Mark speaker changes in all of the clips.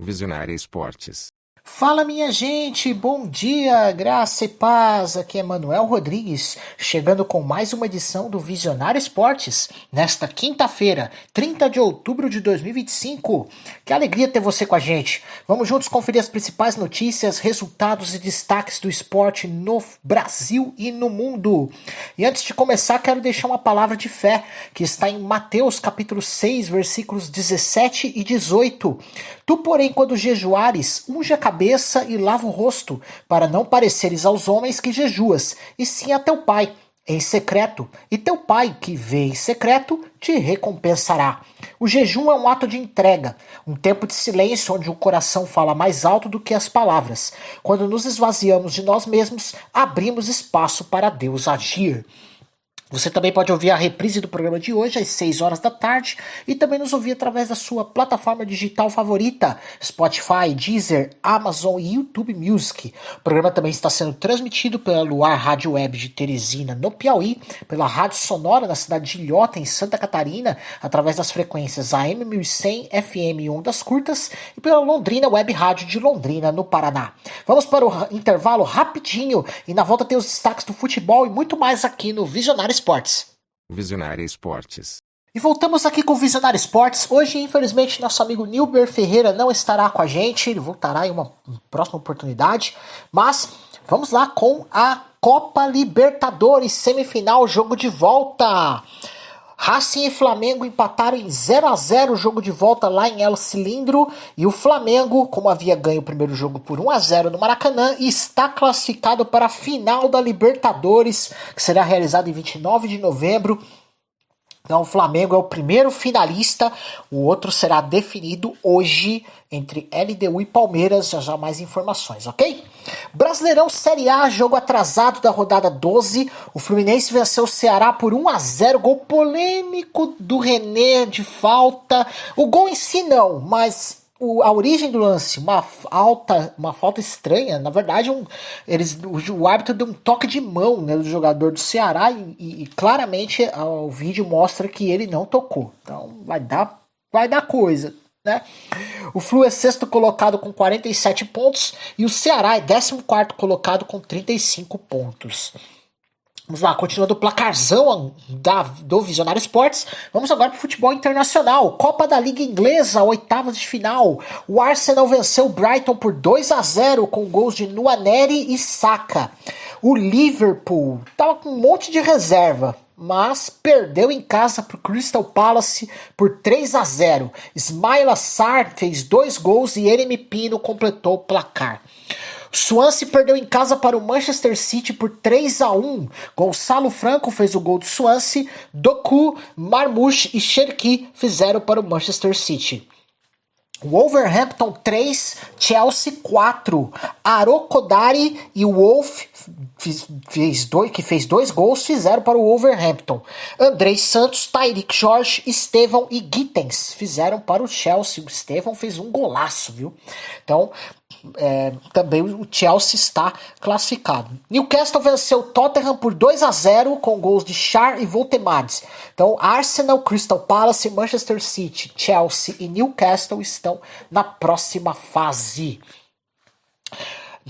Speaker 1: Visionária Esportes.
Speaker 2: Fala, minha gente, bom dia, graça e paz, aqui é Manuel Rodrigues, chegando com mais uma edição do Visionário Esportes, nesta quinta-feira, 30 de outubro de 2025. Que alegria ter você com a gente. Vamos juntos conferir as principais notícias, resultados e destaques do esporte no Brasil e no mundo. E antes de começar, quero deixar uma palavra de fé, que está em Mateus capítulo 6, versículos 17 e 18. Tu, porém, quando jejuares, unge a cabeça e lava o rosto, para não pareceres aos homens que jejuas, e sim a teu pai, em secreto, e teu pai, que vê em secreto, te recompensará. O jejum é um ato de entrega, um tempo de silêncio onde o coração fala mais alto do que as palavras. Quando nos esvaziamos de nós mesmos, abrimos espaço para Deus agir. Você também pode ouvir a reprise do programa de hoje às 6 horas da tarde e também nos ouvir através da sua plataforma digital favorita, Spotify, Deezer, Amazon e YouTube Music. O programa também está sendo transmitido pela Luar Rádio Web de Teresina, no Piauí, pela Rádio Sonora na cidade de Ilhota, em Santa Catarina, através das frequências AM 1100, FM e ondas curtas, e pela Londrina Web Rádio de Londrina, no Paraná. Vamos para o intervalo rapidinho e na volta tem os destaques do futebol e muito mais aqui no Visionário Esportes.
Speaker 1: Visionária Esportes.
Speaker 2: E voltamos aqui com o Visionário Esportes. Hoje, infelizmente, nosso amigo Nilber Ferreira não estará com a gente. Ele voltará em uma próxima oportunidade. Mas vamos lá com a Copa Libertadores, semifinal, jogo de volta. Racing e Flamengo empataram em 0-0 o jogo de volta lá em El Cilindro. E o Flamengo, como havia ganho o primeiro jogo por 1-0 no Maracanã, está classificado para a final da Libertadores, que será realizada em 29 de novembro. Então o Flamengo é o primeiro finalista, o outro será definido hoje entre LDU e Palmeiras, já mais informações, ok? Brasileirão Série A, jogo atrasado da rodada 12, o Fluminense venceu o Ceará por 1-0, gol polêmico do René de falta, o gol em si não, mas a origem do lance, uma falta estranha, na verdade o árbitro deu um toque de mão, né, do jogador do Ceará e claramente o vídeo mostra que ele não tocou, então vai dar coisa, né? O Flu é sexto colocado com 47 pontos e o Ceará é 14º colocado com 35 pontos. Vamos lá, continuando o placarzão do Visionário Esportes, vamos agora para o futebol internacional. Copa da Liga Inglesa, oitavas de final. O Arsenal venceu o Brighton por 2-0 com gols de Nwaneri e Saka. O Liverpool estava com um monte de reserva, mas perdeu em casa para o Crystal Palace por 3-0. Ismaila Sarr fez 2 gols e Yeremy Pino completou o placar. Swansea perdeu em casa para o Manchester City por 3-1. Gonçalo Franco fez o gol do Swansea. Doku, Marmoush e Cherki fizeram para o Manchester City. Wolverhampton 3, Chelsea 4. Aro Kodari e o Wolf, que fez 2 gols, fizeram para o Wolverhampton. Andrei Santos, Tyrick Jorge, Estevão e Gittens fizeram para o Chelsea. O Estevão fez um golaço, viu? Então, também o Chelsea está classificado. Newcastle venceu o Tottenham por 2-0 com gols de Schär e Voltemades. Então Arsenal, Crystal Palace, Manchester City, Chelsea e Newcastle estão na próxima fase.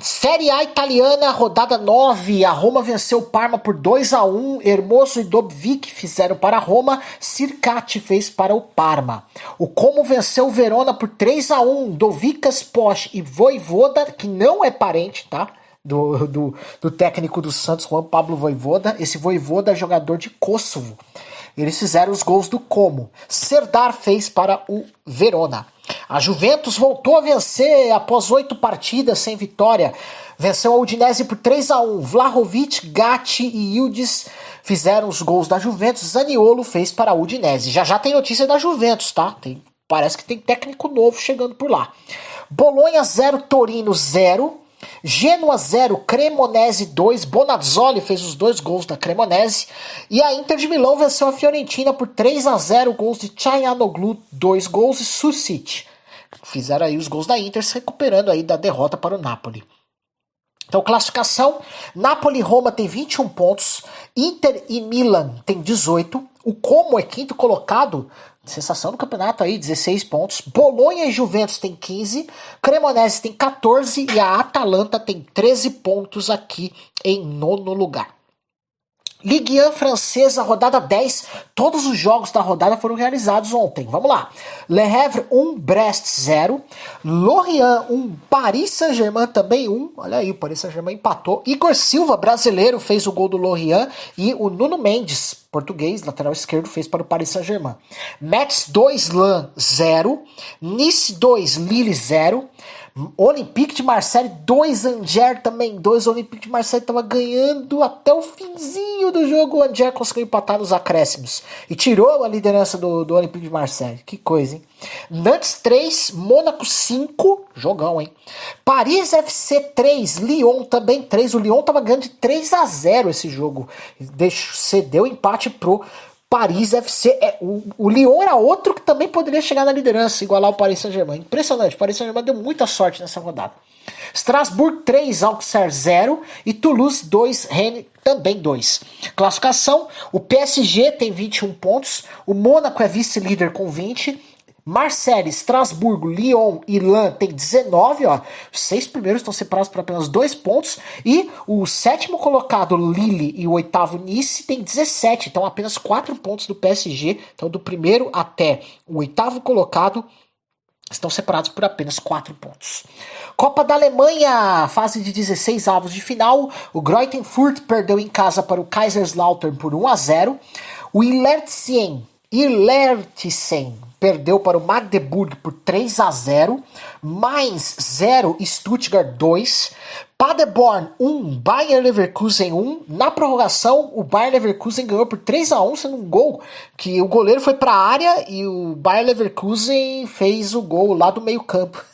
Speaker 2: Série A italiana, rodada 9, a Roma venceu o Parma por 2-1, Hermoso e Dobbik fizeram para a Roma, Circati fez para o Parma. O Como venceu o Verona por 3-1, Dovikas Posch e Voivoda, que não é parente, tá? Do técnico do Santos, Juan Pablo Voivoda. Esse Voivoda é jogador de Kosovo. Eles fizeram os gols do Como. Serdar fez para o Verona. A Juventus voltou a vencer após 8 partidas sem vitória. Venceu a Udinese por 3-1. Vlahovic, Gatti e Yildiz fizeram os gols da Juventus. Zaniolo fez para a Udinese. Já tem notícia da Juventus, tá? Parece que tem técnico novo chegando por lá. Bolonha 0, Torino 0. Genoa 0, Cremonese 2, Bonazzoli fez os 2 gols da Cremonese, e a Inter de Milão venceu a Fiorentina por 3-0, gols de Çalhanoğlu, 2 gols, e Susic. Fizeram aí os gols da Inter, se recuperando aí da derrota para o Napoli. Então, classificação, Napoli e Roma tem 21 pontos, Inter e Milan tem 18, o Como é quinto colocado sensação do campeonato aí, 16 pontos. Bolonha e Juventus tem 15, Cremonese tem 14 e a Atalanta tem 13 pontos aqui em nono lugar. Ligue 1 francesa, rodada 10. Todos os jogos da rodada foram realizados ontem. Vamos lá. Le Havre 1, Brest 0. Lorient 1, Paris Saint-Germain também 1. Olha aí, o Paris Saint-Germain empatou. Igor Silva, brasileiro, fez o gol do Lorient. E o Nuno Mendes, português, lateral esquerdo, fez para o Paris Saint-Germain. Metz 2, Lens 0. Nice 2, Lille 0. Olympique de Marseille 2, Angers também 2. O Olympique de Marseille estava ganhando até o finzinho do jogo. O Angers conseguiu empatar nos acréscimos e tirou a liderança do Olympique de Marseille. Que coisa, hein? Nantes 3, Mônaco 5. Jogão, hein? Paris FC 3, Lyon também 3. O Lyon estava ganhando de 3-0 esse jogo. Cedeu empate pro Paris FC. O Lyon era outro que também poderia chegar na liderança, igualar o Paris Saint-Germain. Impressionante, o Paris Saint-Germain deu muita sorte nessa rodada. Strasbourg 3, Auxerre 0 e Toulouse 2, Rennes também 2. Classificação, o PSG tem 21 pontos, o Mônaco é vice-líder com 20, Marseille, Estrasburgo, Lyon e Lens tem 19, ó. Os 6 primeiros estão separados por apenas 2 pontos. E o 7º colocado, Lille, e o 8º, Nice, tem 17. Então apenas 4 pontos do PSG. Então do primeiro até o 8º colocado estão separados por apenas 4 pontos. Copa da Alemanha, fase de 16 avos de final. O Greuther Fürth perdeu em casa para o Kaiserslautern por 1-0. O Illertissen perdeu para o Magdeburg por 3-0. Mainz 0, Stuttgart 2. Paderborn 1, Bayer Leverkusen 1. Na prorrogação, o Bayer Leverkusen ganhou por 3-1, sendo um gol que o goleiro foi para a área e o Bayer Leverkusen fez o gol lá do meio campo.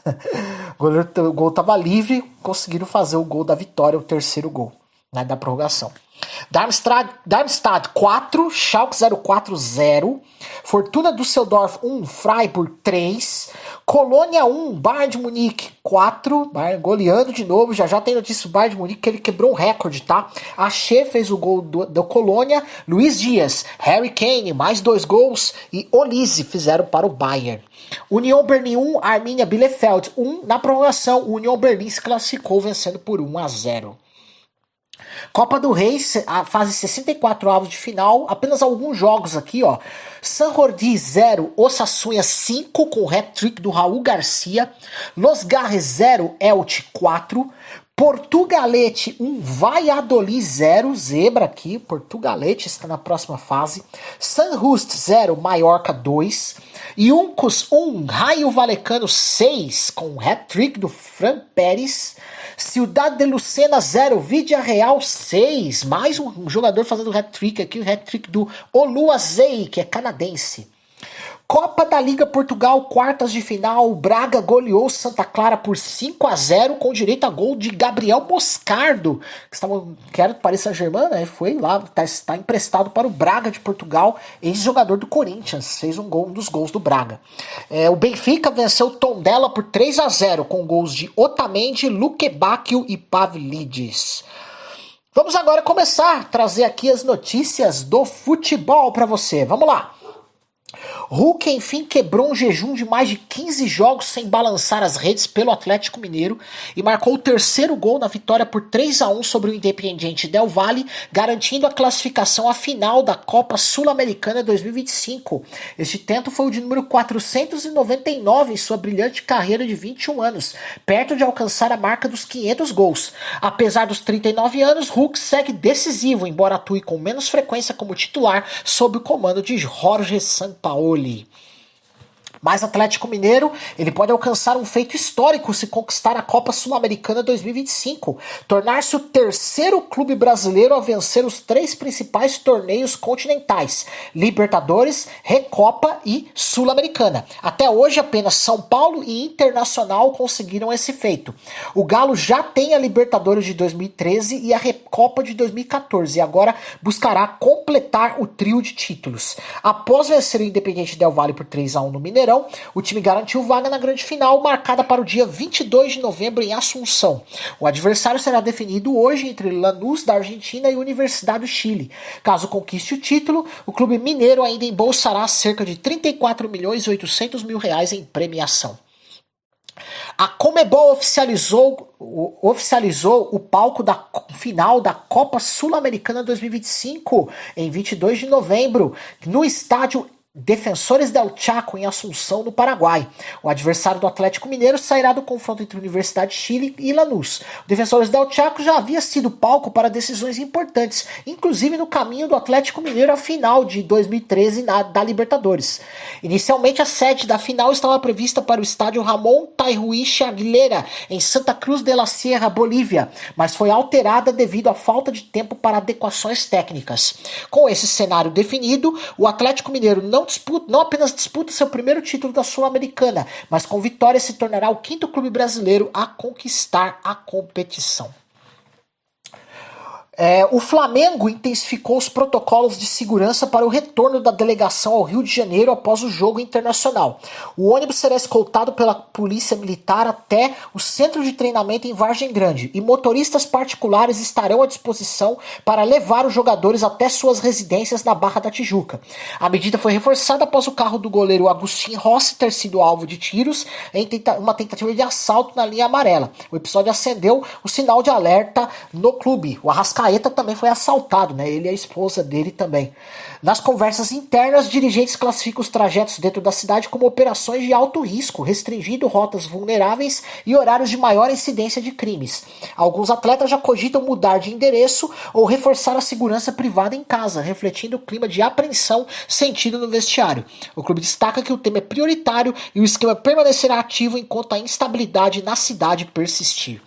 Speaker 2: O gol estava livre, conseguiram fazer o gol da vitória, o terceiro gol, né, da prorrogação. Darmstadt 4, Schalke 04 0, Fortuna Düsseldorf 1, Freiburg 3, Colônia 1, Bayern de Munique 4, Bayern goleando de novo, já tem notícia do Bayern de Munique que ele quebrou um recorde, tá? Ache fez o gol do Colônia, Luiz Dias, Harry Kane, mais 2 gols e Olise fizeram para o Bayern. Union Berlin 1, Arminia Bielefeld 1, na prorrogação, o Union Berlin se classificou vencendo por 1-0. Copa do Rei, a fase 64 avos de final, apenas alguns jogos aqui, ó. Saint-Jordi 0, Osasuna 5, com o hat-trick do Raul Garcia. Los Garres 0, Elche 4. Portugalete 1, Valladolid 0, zebra aqui, Portugalete está na próxima fase. San Just 0, Mallorca 2. Juncos 1, Raio Vallecano 6, com o hat-trick do Fran Pérez. Ciudad de Lucena 0, Vidia Real 6, mais um jogador fazendo hat-trick aqui, o hat-trick do Oluwazei, que é canadense. Copa da Liga Portugal, quartas de final, Braga goleou Santa Clara por 5-0 com direito a gol de Gabriel Moscardo, que era do Paris Saint-Germain, né? Foi lá, está emprestado para o Braga de Portugal, ex-jogador do Corinthians, fez um dos gols do Braga. O Benfica venceu o Tondela por 3-0 com gols de Otamendi, Luque Bacchio e Pavlidis. Vamos agora começar a trazer aqui as notícias do futebol para você. Vamos lá. Hulk, enfim, quebrou um jejum de mais de 15 jogos sem balançar as redes pelo Atlético Mineiro e marcou o terceiro gol na vitória por 3-1 sobre o Independiente Del Valle, garantindo a classificação à final da Copa Sul-Americana 2025. Este tento foi o de número 499 em sua brilhante carreira de 21 anos, perto de alcançar a marca dos 500 gols. Apesar dos 39 anos, Hulk segue decisivo, embora atue com menos frequência como titular sob o comando de Jorge Sampaoli. Mas Atlético Mineiro, ele pode alcançar um feito histórico se conquistar a Copa Sul-Americana 2025, tornar-se o terceiro clube brasileiro a vencer os 3 principais torneios continentais, Libertadores, Recopa e Sul-Americana. Até hoje apenas São Paulo e Internacional conseguiram esse feito. O Galo já tem a Libertadores de 2013 e a Recopa de 2014 e agora buscará completar o trio de títulos. Após vencer o Independiente Del Valle por 3-1 no Mineirão, Brasileirão, o time garantiu vaga na grande final, marcada para o dia 22 de novembro em Assunção. O adversário será definido hoje entre Lanús da Argentina e Universidade do Chile. Caso conquiste o título, o clube mineiro ainda embolsará cerca de 34.800.000 em premiação. A Conmebol oficializou o palco da final da Copa Sul-Americana 2025 em 22 de novembro, no estádio Defensores del Chaco, em Assunção, no Paraguai. O adversário do Atlético Mineiro sairá do confronto entre Universidade de Chile e Lanús. O Defensores del Chaco já havia sido palco para decisões importantes, inclusive no caminho do Atlético Mineiro à final de 2013 da Libertadores. Inicialmente, a sede da final estava prevista para o estádio Ramón Tairuiche Aguilera, em Santa Cruz de la Sierra, Bolívia, mas foi alterada devido à falta de tempo para adequações técnicas. Com esse cenário definido, o Atlético Mineiro não apenas disputa seu primeiro título da Sul-Americana, mas com vitória se tornará o quinto clube brasileiro a conquistar a competição. O Flamengo intensificou os protocolos de segurança para o retorno da delegação ao Rio de Janeiro após o jogo internacional. O ônibus será escoltado pela Polícia Militar até o centro de treinamento em Vargem Grande e motoristas particulares estarão à disposição para levar os jogadores até suas residências na Barra da Tijuca. A medida foi reforçada após o carro do goleiro Agustin Rossi ter sido alvo de tiros em uma tentativa de assalto na linha amarela. O episódio acendeu o sinal de alerta no clube. O Arrascaeta também foi assaltado, né? Ele e a esposa dele também. Nas conversas internas, dirigentes classificam os trajetos dentro da cidade como operações de alto risco, restringindo rotas vulneráveis e horários de maior incidência de crimes. Alguns atletas já cogitam mudar de endereço ou reforçar a segurança privada em casa, refletindo o clima de apreensão sentido no vestiário. O clube destaca que o tema é prioritário e o esquema permanecerá ativo enquanto a instabilidade na cidade persistir.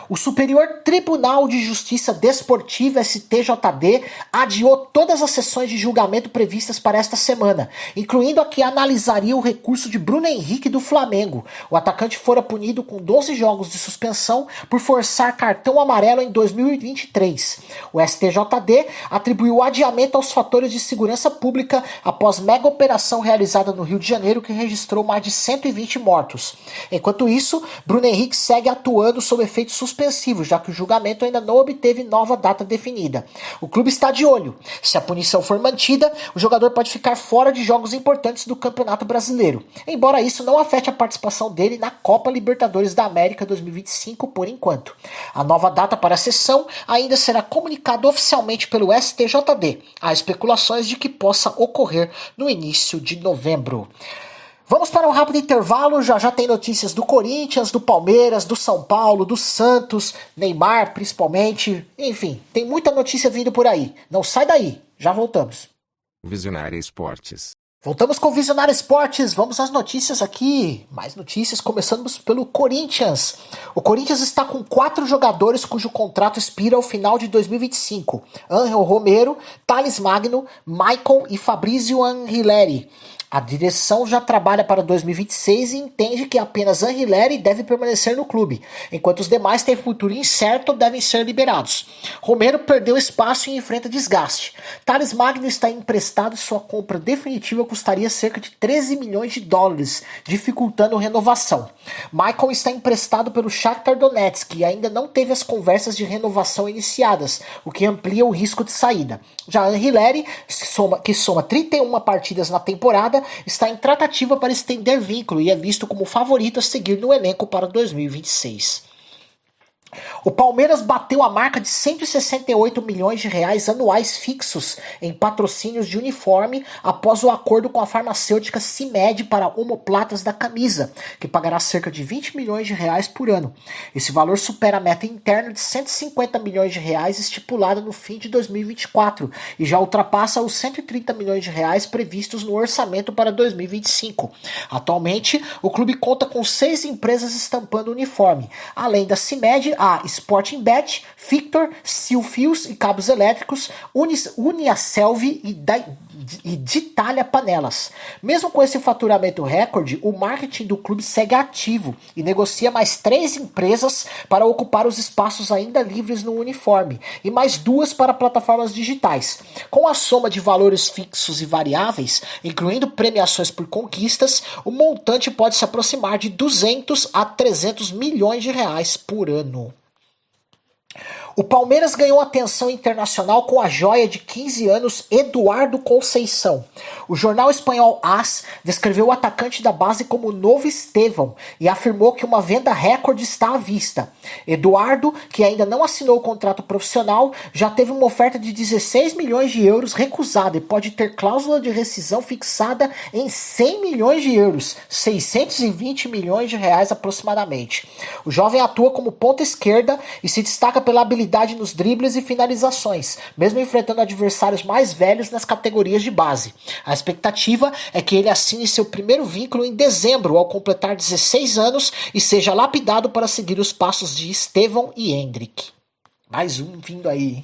Speaker 2: O Superior Tribunal de Justiça Desportiva, STJD, adiou todas as sessões de julgamento previstas para esta semana, incluindo a que analisaria o recurso de Bruno Henrique do Flamengo. O atacante fora punido com 12 jogos de suspensão por forçar cartão amarelo em 2023. O STJD atribuiu o adiamento aos fatores de segurança pública após mega operação realizada no Rio de Janeiro que registrou mais de 120 mortos. Enquanto isso, Bruno Henrique segue atuando sob efeitos suspensivos, já que o julgamento ainda não obteve nova data definida. O clube está de olho. Se a punição for mantida, o jogador pode ficar fora de jogos importantes do Campeonato Brasileiro, embora isso não afete a participação dele na Copa Libertadores da América 2025 por enquanto. A nova data para a sessão ainda será comunicada oficialmente pelo STJD. Há especulações de que possa ocorrer no início de novembro. Vamos para um rápido intervalo, já tem notícias do Corinthians, do Palmeiras, do São Paulo, do Santos, Neymar principalmente, enfim, tem muita notícia vindo por aí. Não sai daí, já voltamos.
Speaker 1: Visionária Esportes.
Speaker 2: Voltamos com o Visionário Esportes, vamos às notícias aqui, mais notícias, começamos pelo Corinthians. O Corinthians está com 4 jogadores cujo contrato expira ao final de 2025. Ángel Romero, Thales Magno, Maicon e Fabrício Angileri. A direção já trabalha para 2026 e entende que apenas Angileri deve permanecer no clube, enquanto os demais têm futuro incerto ou devem ser liberados. Romero perdeu espaço e enfrenta desgaste. Thales Magno está emprestado e sua compra definitiva custaria cerca de 13 milhões de dólares, dificultando renovação. Maicon está emprestado pelo Shakhtar Donetsk e ainda não teve as conversas de renovação iniciadas, o que amplia o risco de saída. Já Angileri, que soma 31 partidas na temporada, está em tratativa para estender vínculo e é visto como favorito a seguir no elenco para 2026. O Palmeiras bateu a marca de 168 milhões de reais anuais fixos em patrocínios de uniforme após o acordo com a farmacêutica CIMED para omoplatas da camisa, que pagará cerca de 20 milhões de reais por ano. Esse valor supera a meta interna de 150 milhões de reais estipulada no fim de 2024 e já ultrapassa os 130 milhões de reais previstos no orçamento para 2025. Atualmente, o clube conta com 6 empresas estampando o uniforme, além da CIMED, a Sporting Bet, Victor, Silfios e Cabos Elétricos, Uniaselv e e detalha panelas. Mesmo com esse faturamento recorde, o marketing do clube segue ativo e negocia mais 3 empresas para ocupar os espaços ainda livres no uniforme e mais 2 para plataformas digitais. Com a soma de valores fixos e variáveis, incluindo premiações por conquistas, o montante pode se aproximar de 200 a 300 milhões de reais por ano. O Palmeiras ganhou atenção internacional com a joia de 15 anos Eduardo Conceição. O jornal espanhol AS descreveu o atacante da base como o novo Estevão e afirmou que uma venda recorde está à vista. Eduardo, que ainda não assinou o contrato profissional, já teve uma oferta de 16 milhões de euros recusada e pode ter cláusula de rescisão fixada em 100 milhões de euros, 620 milhões de reais aproximadamente. O jovem atua como ponta esquerda e se destaca pela habilidade nos dribles e finalizações, mesmo enfrentando adversários mais velhos nas categorias de base. A expectativa é que ele assine seu primeiro vínculo em dezembro, ao completar 16 anos, e seja lapidado para seguir os passos de Estevão e Hendrick. Mais um vindo aí.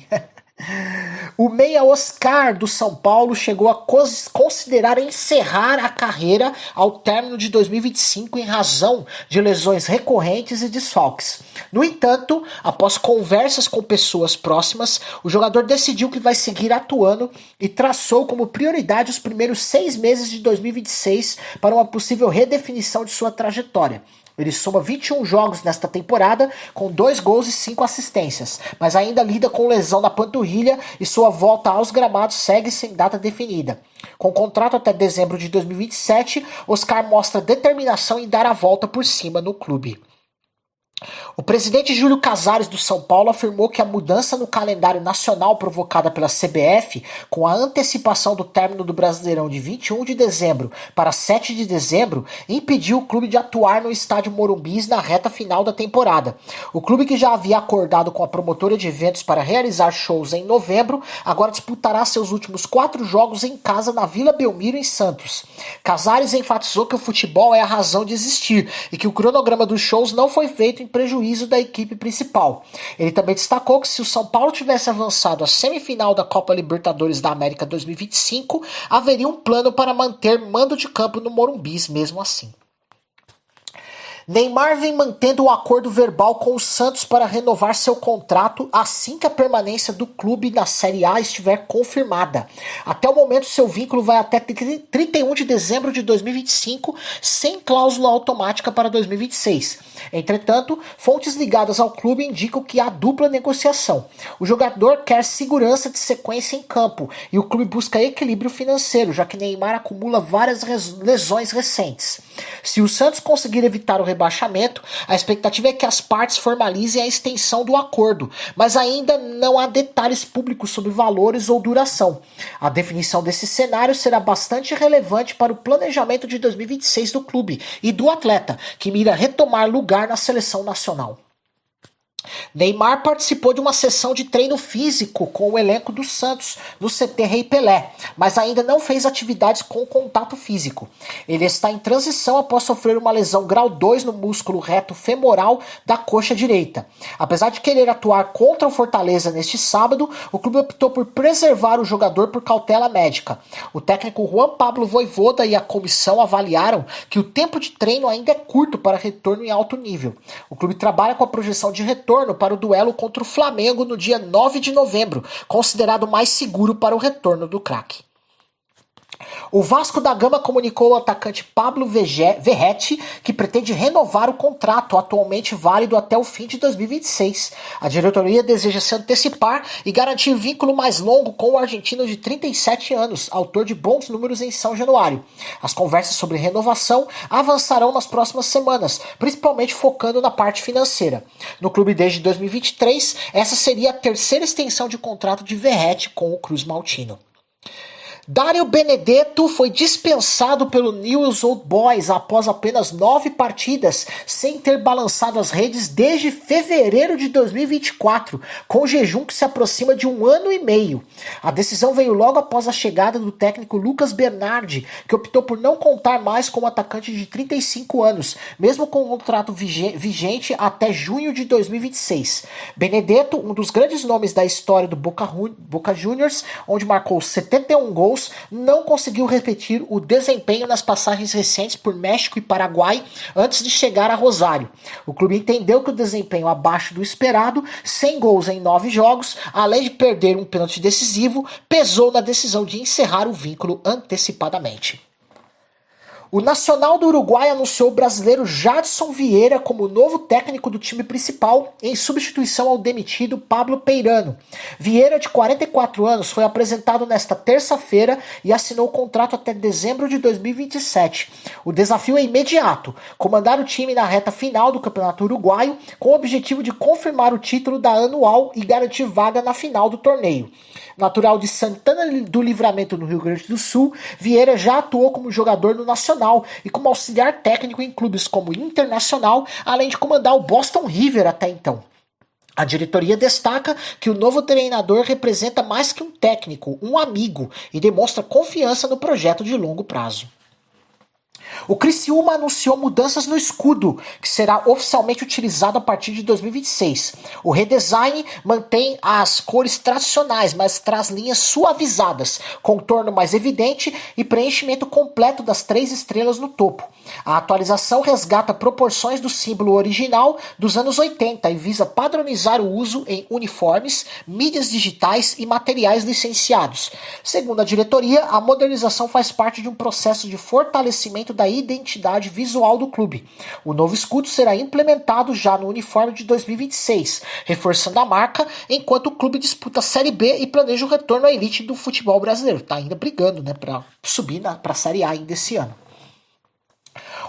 Speaker 2: O meia Oscar do São Paulo chegou a considerar encerrar a carreira ao término de 2025 em razão de lesões recorrentes e desfalques. No entanto, após conversas com pessoas próximas, o jogador decidiu que vai seguir atuando e traçou como prioridade os primeiros 6 meses de 2026 para uma possível redefinição de sua trajetória. Ele soma 21 jogos nesta temporada, com 2 gols e 5 assistências, mas ainda lida com lesão na panturrilha e sua volta aos gramados segue sem data definida. Com contrato até dezembro de 2027, Oscar mostra determinação em dar a volta por cima no clube. O presidente Júlio Casares do São Paulo afirmou que a mudança no calendário nacional provocada pela CBF, com a antecipação do término do Brasileirão de 21 de dezembro para 7 de dezembro, impediu o clube de atuar no estádio Morumbi na reta final da temporada. O clube, que já havia acordado com a promotora de eventos para realizar shows em novembro, agora disputará seus últimos 4 jogos em casa na Vila Belmiro, em Santos. Casares enfatizou que o futebol é a razão de existir e que o cronograma dos shows não foi feito em prejuízo da equipe principal. Ele também destacou que se o São Paulo tivesse avançado à semifinal da Copa Libertadores da América 2025, haveria um plano para manter mando de campo no Morumbi mesmo assim. Neymar vem mantendo o acordo verbal com o Santos para renovar seu contrato assim que a permanência do clube na Série A estiver confirmada. Até o momento, seu vínculo vai até 31 de dezembro de 2025, sem cláusula automática para 2026. Entretanto, fontes ligadas ao clube indicam que há dupla negociação. O jogador quer segurança de sequência em campo e o clube busca equilíbrio financeiro, já que Neymar acumula várias lesões recentes. Se o Santos conseguir evitar o rebaixamento, a expectativa é que as partes formalizem a extensão do acordo, mas ainda não há detalhes públicos sobre valores ou duração. A definição desse cenário será bastante relevante para o planejamento de 2026 do clube e do atleta, que mira retomar lugar na seleção nacional. Neymar participou de uma sessão de treino físico com o elenco do Santos no CT Rei Pelé, mas ainda não fez atividades com contato físico. Ele está em transição após sofrer uma lesão grau 2 no músculo reto femoral da coxa direita. Apesar de querer atuar contra o Fortaleza neste sábado, o clube optou por preservar o jogador por cautela médica. O técnico Juan Pablo Vojvoda e a comissão avaliaram que o tempo de treino ainda é curto para retorno em alto nível. O clube trabalha com a projeção de retorno para o duelo contra o Flamengo no dia 9 de novembro, considerado mais seguro para o retorno do craque. O Vasco da Gama comunicou ao atacante Pablo Verratti que pretende renovar o contrato, atualmente válido até o fim de 2026. A diretoria deseja se antecipar e garantir vínculo mais longo com o argentino de 37 anos, autor de bons números em São Januário. As conversas sobre renovação avançarão nas próximas semanas, principalmente focando na parte financeira. No clube desde 2023, essa seria a terceira extensão de contrato de Verratti com o Cruz Maltino. Dario Benedetto foi dispensado pelo Newell's Old Boys após apenas 9 partidas, sem ter balançado as redes desde fevereiro de 2024, com jejum que se aproxima de 1 ano e meio. A decisão veio logo após a chegada do técnico Lucas Bernardi, que optou por não contar mais com o atacante de 35 anos, mesmo com o contrato vigente até junho de 2026. Benedetto, um dos grandes nomes da história do Boca Juniors, onde marcou 71 gols, gols, não conseguiu repetir o desempenho nas passagens recentes por México e Paraguai antes de chegar a Rosário. O clube entendeu que o desempenho abaixo do esperado, 100 gols em 9 jogos, além de perder um pênalti decisivo, pesou na decisão de encerrar o vínculo antecipadamente. O Nacional do Uruguai anunciou o brasileiro Jadson Vieira como novo técnico do time principal, em substituição ao demitido Pablo Peirano. Vieira, de 44 anos, foi apresentado nesta terça-feira e assinou o contrato até dezembro de 2027. O desafio é imediato: comandar o time na reta final do Campeonato Uruguaio, com o objetivo de confirmar o título da anual e garantir vaga na final do torneio. Natural de Santana do Livramento, no Rio Grande do Sul, Vieira já atuou como jogador no Nacional e como auxiliar técnico em clubes como Internacional, além de comandar o Boston River até então. A diretoria destaca que o novo treinador representa mais que um técnico, um amigo, e demonstra confiança no projeto de longo prazo. O Criciúma anunciou mudanças no escudo, que será oficialmente utilizado a partir de 2026. O redesign mantém as cores tradicionais, mas traz linhas suavizadas, contorno mais evidente e preenchimento completo das 3 estrelas no topo. A atualização resgata proporções do símbolo original dos anos 80 e visa padronizar o uso em uniformes, mídias digitais e materiais licenciados. Segundo a diretoria, a modernização faz parte de um processo de fortalecimento da identidade visual do clube. O novo escudo será implementado já no uniforme de 2026, reforçando a marca enquanto o clube disputa a Série B e planeja o retorno à elite do futebol brasileiro. Tá ainda brigando, né, para subir para a Série A ainda esse ano.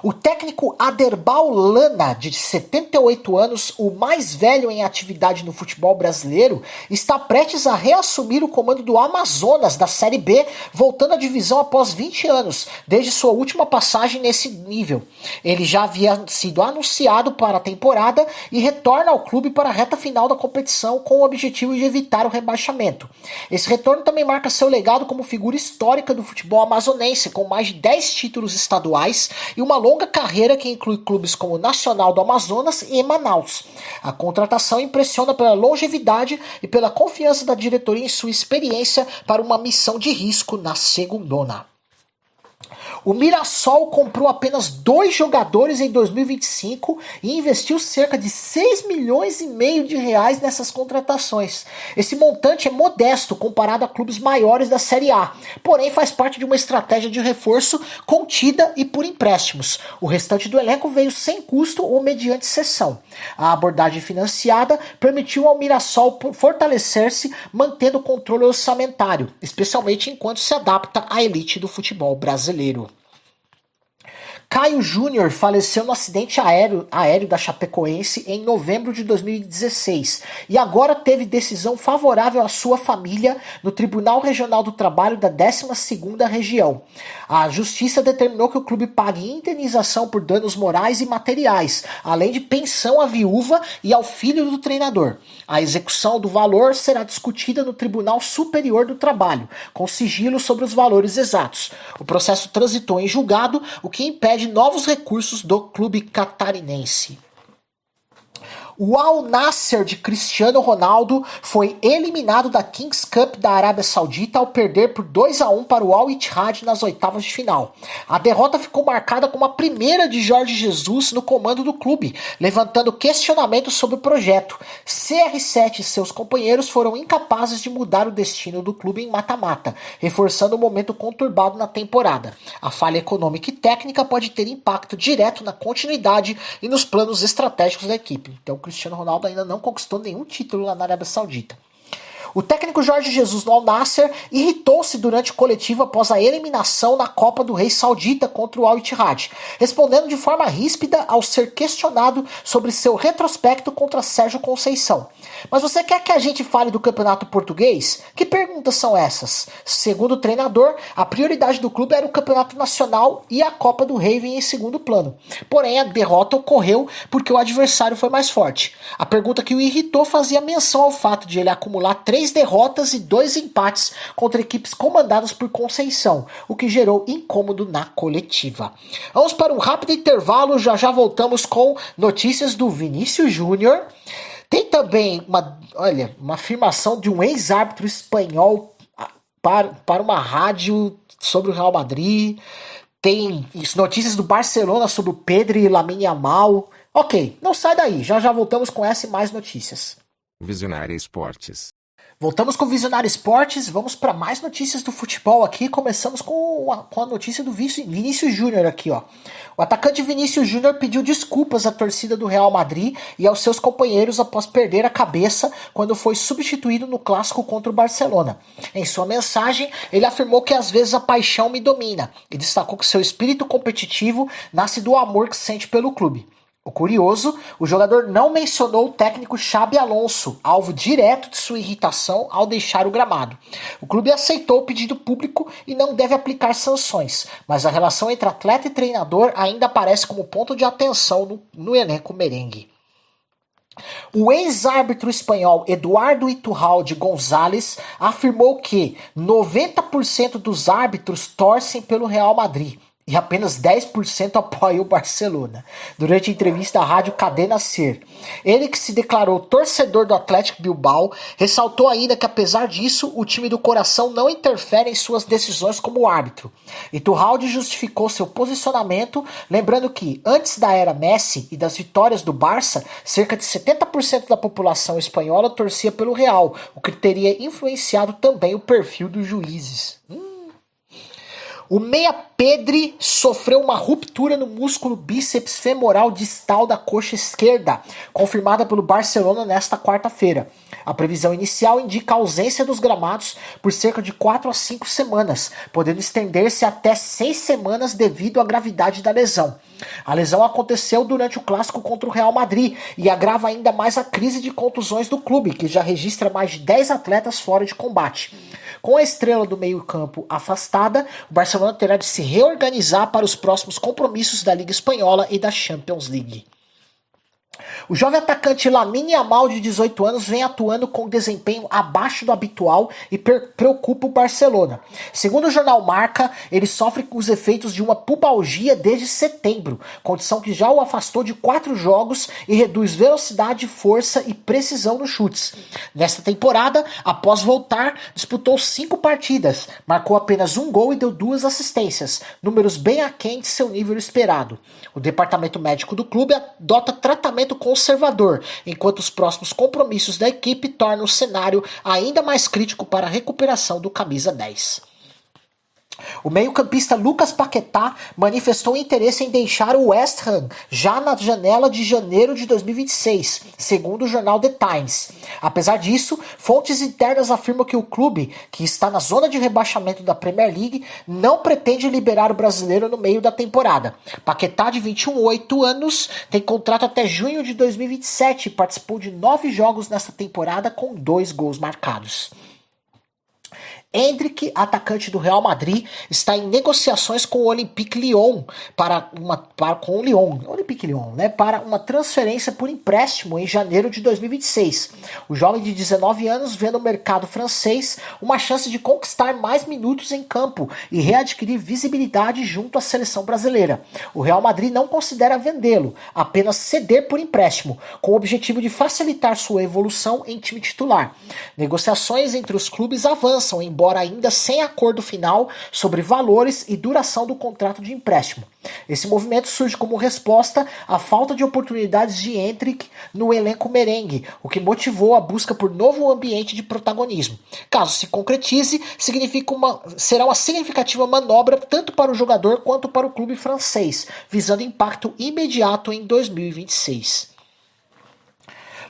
Speaker 2: O técnico Aderbal Lana, de 78 anos, o mais velho em atividade no futebol brasileiro, está prestes a reassumir o comando do Amazonas da Série B, voltando à divisão após 20 anos, desde sua última passagem nesse nível. Ele já havia sido anunciado para a temporada e retorna ao clube para a reta final da competição com o objetivo de evitar o rebaixamento. Esse retorno também marca seu legado como figura histórica do futebol amazonense, com mais de 10 títulos estaduais e uma longa carreira que inclui clubes como Nacional do Amazonas e Manaus. A contratação impressiona pela longevidade e pela confiança da diretoria em sua experiência para uma missão de risco na segundona. O Mirassol comprou apenas 2 jogadores em 2025 e investiu cerca de 6 milhões e meio de reais nessas contratações. Esse montante é modesto comparado a clubes maiores da Série A, porém faz parte de uma estratégia de reforço contida e por empréstimos. O restante do elenco veio sem custo ou mediante cessão. A abordagem financiada permitiu ao Mirassol fortalecer-se, mantendo o controle orçamentário, especialmente enquanto se adapta à elite do futebol brasileiro. Caio Júnior faleceu no acidente aéreo da Chapecoense em novembro de 2016 e agora teve decisão favorável à sua família no Tribunal Regional do Trabalho da 12ª Região. A Justiça determinou que o clube pague indenização por danos morais e materiais, além de pensão à viúva e ao filho do treinador. A execução do valor será discutida no Tribunal Superior do Trabalho, com sigilo sobre os valores exatos. O processo transitou em julgado, o que impede novos recursos do clube catarinense. O Al Nassr de Cristiano Ronaldo foi eliminado da Kings Cup da Arábia Saudita ao perder por 2-1 para o Al Ittihad nas oitavas de final. A derrota ficou marcada como a primeira de Jorge Jesus no comando do clube, levantando questionamentos sobre o projeto. CR7 e seus companheiros foram incapazes de mudar o destino do clube em mata-mata, reforçando o momento conturbado na temporada. A falha econômica e técnica pode ter impacto direto na continuidade e nos planos estratégicos da equipe. Então, Cristiano Ronaldo ainda não conquistou nenhum título lá na Arábia Saudita. O técnico Jorge Jesus no Al Nassr irritou-se durante o coletivo após a eliminação na Copa do Rei Saudita contra o Al Ittihad, respondendo de forma ríspida ao ser questionado sobre seu retrospecto contra Sérgio Conceição. Mas você quer que a gente fale do campeonato português? Que perguntas são essas? Segundo o treinador, a prioridade do clube era o campeonato nacional e a Copa do Rei vinha em segundo plano. Porém, a derrota ocorreu porque o adversário foi mais forte. A pergunta que o irritou fazia menção ao fato de ele acumular 3 derrotas e 2 empates contra equipes comandadas por Conceição, o que gerou incômodo na coletiva. Vamos para um rápido intervalo, já voltamos com notícias do Vinícius Júnior. Tem também uma afirmação de um ex-árbitro espanhol para uma rádio sobre o Real Madrid. Tem notícias do Barcelona sobre o Pedri e Lamine Yamal. Ok, não sai daí, já voltamos com essa e mais notícias.
Speaker 1: Visionária Esportes.
Speaker 2: Voltamos com o Visionário Esportes, vamos para mais notícias do futebol aqui. Começamos com a notícia do Vinícius Júnior aqui, ó. O atacante Vinícius Júnior pediu desculpas à torcida do Real Madrid e aos seus companheiros após perder a cabeça quando foi substituído no clássico contra o Barcelona. Em sua mensagem, ele afirmou que às vezes a paixão me domina e destacou que seu espírito competitivo nasce do amor que sente pelo clube. O curioso, o jogador não mencionou o técnico Xabi Alonso, alvo direto de sua irritação ao deixar o gramado. O clube aceitou o pedido público e não deve aplicar sanções, mas a relação entre atleta e treinador ainda aparece como ponto de atenção no elenco merengue. O ex-árbitro espanhol Eduardo Iturralde González afirmou que 90% dos árbitros torcem pelo Real Madrid e apenas 10% apoia o Barcelona, durante a entrevista à rádio Cadena Ser. Ele, que se declarou torcedor do Athletic Bilbao, ressaltou ainda que, apesar disso, o time do coração não interfere em suas decisões como árbitro. Iturralde justificou seu posicionamento, lembrando que, antes da era Messi e das vitórias do Barça, cerca de 70% da população espanhola torcia pelo Real, o que teria influenciado também o perfil dos juízes. O meia Pedri sofreu uma ruptura no músculo bíceps femoral distal da coxa esquerda, confirmada pelo Barcelona nesta quarta-feira. A previsão inicial indica a ausência dos gramados por cerca de 4 a 5 semanas, podendo estender-se até 6 semanas devido à gravidade da lesão. A lesão aconteceu durante o clássico contra o Real Madrid e agrava ainda mais a crise de contusões do clube, que já registra mais de 10 atletas fora de combate. Com a estrela do meio-campo afastada, o Barcelona terá de se reorganizar para os próximos compromissos da Liga Espanhola e da Champions League. O jovem atacante Lamine Yamal, de 18 anos, vem atuando com desempenho abaixo do habitual e preocupa o Barcelona. Segundo o jornal Marca, ele sofre com os efeitos de uma pubalgia desde setembro, condição que já o afastou de 4 jogos e reduz velocidade, força e precisão nos chutes. Nesta temporada, após voltar, disputou 5 partidas, marcou apenas 1 gol e deu 2 assistências, números bem aquém de seu nível esperado. O departamento médico do clube adota tratamento conservador, enquanto os próximos compromissos da equipe tornam o cenário ainda mais crítico para a recuperação do camisa 10. O meio-campista Lucas Paquetá manifestou interesse em deixar o West Ham já na janela de janeiro de 2026, segundo o jornal The Times. Apesar disso, fontes internas afirmam que o clube, que está na zona de rebaixamento da Premier League, não pretende liberar o brasileiro no meio da temporada. Paquetá, de 28 anos, tem contrato até junho de 2027 e participou de 9 jogos nesta temporada com 2 gols marcados. Endrick, atacante do Real Madrid, está em negociações com o Olympique Lyon para uma transferência por empréstimo em janeiro de 2026. O jovem de 19 anos vê no mercado francês uma chance de conquistar mais minutos em campo e readquirir visibilidade junto à seleção brasileira. O Real Madrid não considera vendê-lo, apenas ceder por empréstimo, com o objetivo de facilitar sua evolução em time titular. Negociações entre os clubes avançam, embora ainda sem acordo final sobre valores e duração do contrato de empréstimo. Esse movimento surge como resposta à falta de oportunidades de Endrick no elenco merengue, o que motivou a busca por novo ambiente de protagonismo. Caso se concretize, será uma significativa manobra tanto para o jogador quanto para o clube francês, visando impacto imediato em 2026.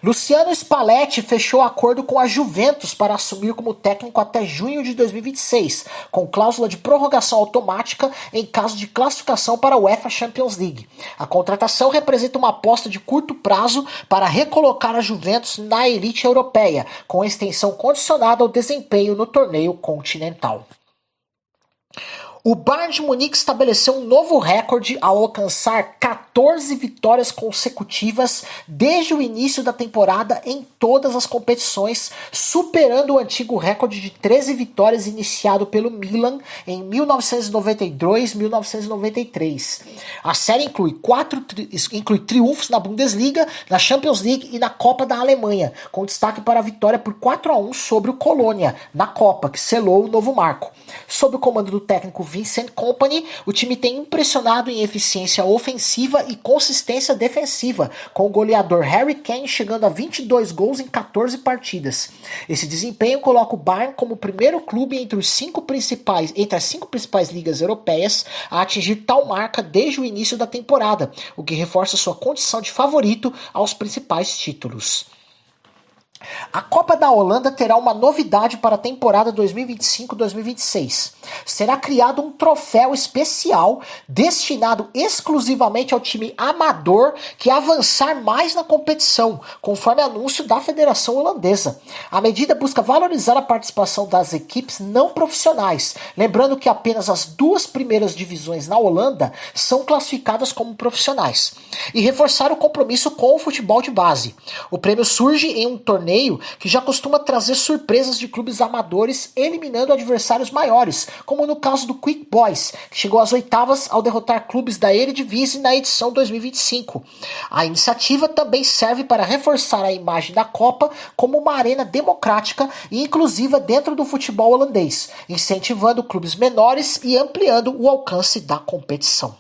Speaker 2: Luciano Spalletti fechou acordo com a Juventus para assumir como técnico até junho de 2026, com cláusula de prorrogação automática em caso de classificação para a UEFA Champions League. A contratação representa uma aposta de curto prazo para recolocar a Juventus na elite europeia, com extensão condicionada ao desempenho no torneio continental. O Bayern de Munique estabeleceu um novo recorde ao alcançar 14 vitórias consecutivas desde o início da temporada em todas as competições, superando o antigo recorde de 13 vitórias iniciado pelo Milan em 1992-1993. A série inclui triunfos na Bundesliga, na Champions League e na Copa da Alemanha, com destaque para a vitória por 4-1 sobre o Colônia, na Copa, que selou o novo marco. Sob o comando do técnico Vincent Kompany, o time tem impressionado em eficiência ofensiva e consistência defensiva, com o goleador Harry Kane chegando a 22 gols em 14 partidas. Esse desempenho coloca o Bayern como o primeiro clube entre as 5 principais ligas europeias a atingir tal marca desde o início da temporada, o que reforça sua condição de favorito aos principais títulos. A Copa da Holanda terá uma novidade para a temporada 2025-2026. Será criado um troféu especial destinado exclusivamente ao time amador que avançar mais na competição, conforme anúncio da Federação Holandesa. A medida busca valorizar a participação das equipes não profissionais, lembrando que apenas as 2 primeiras divisões na Holanda são classificadas como profissionais, e reforçar o compromisso com o futebol de base. O prêmio surge em um torneio que já costuma trazer surpresas de clubes amadores eliminando adversários maiores, como no caso do Quick Boys, que chegou às oitavas ao derrotar clubes da Eredivisie na edição 2025. A iniciativa também serve para reforçar a imagem da Copa como uma arena democrática e inclusiva dentro do futebol holandês, incentivando clubes menores e ampliando o alcance da competição.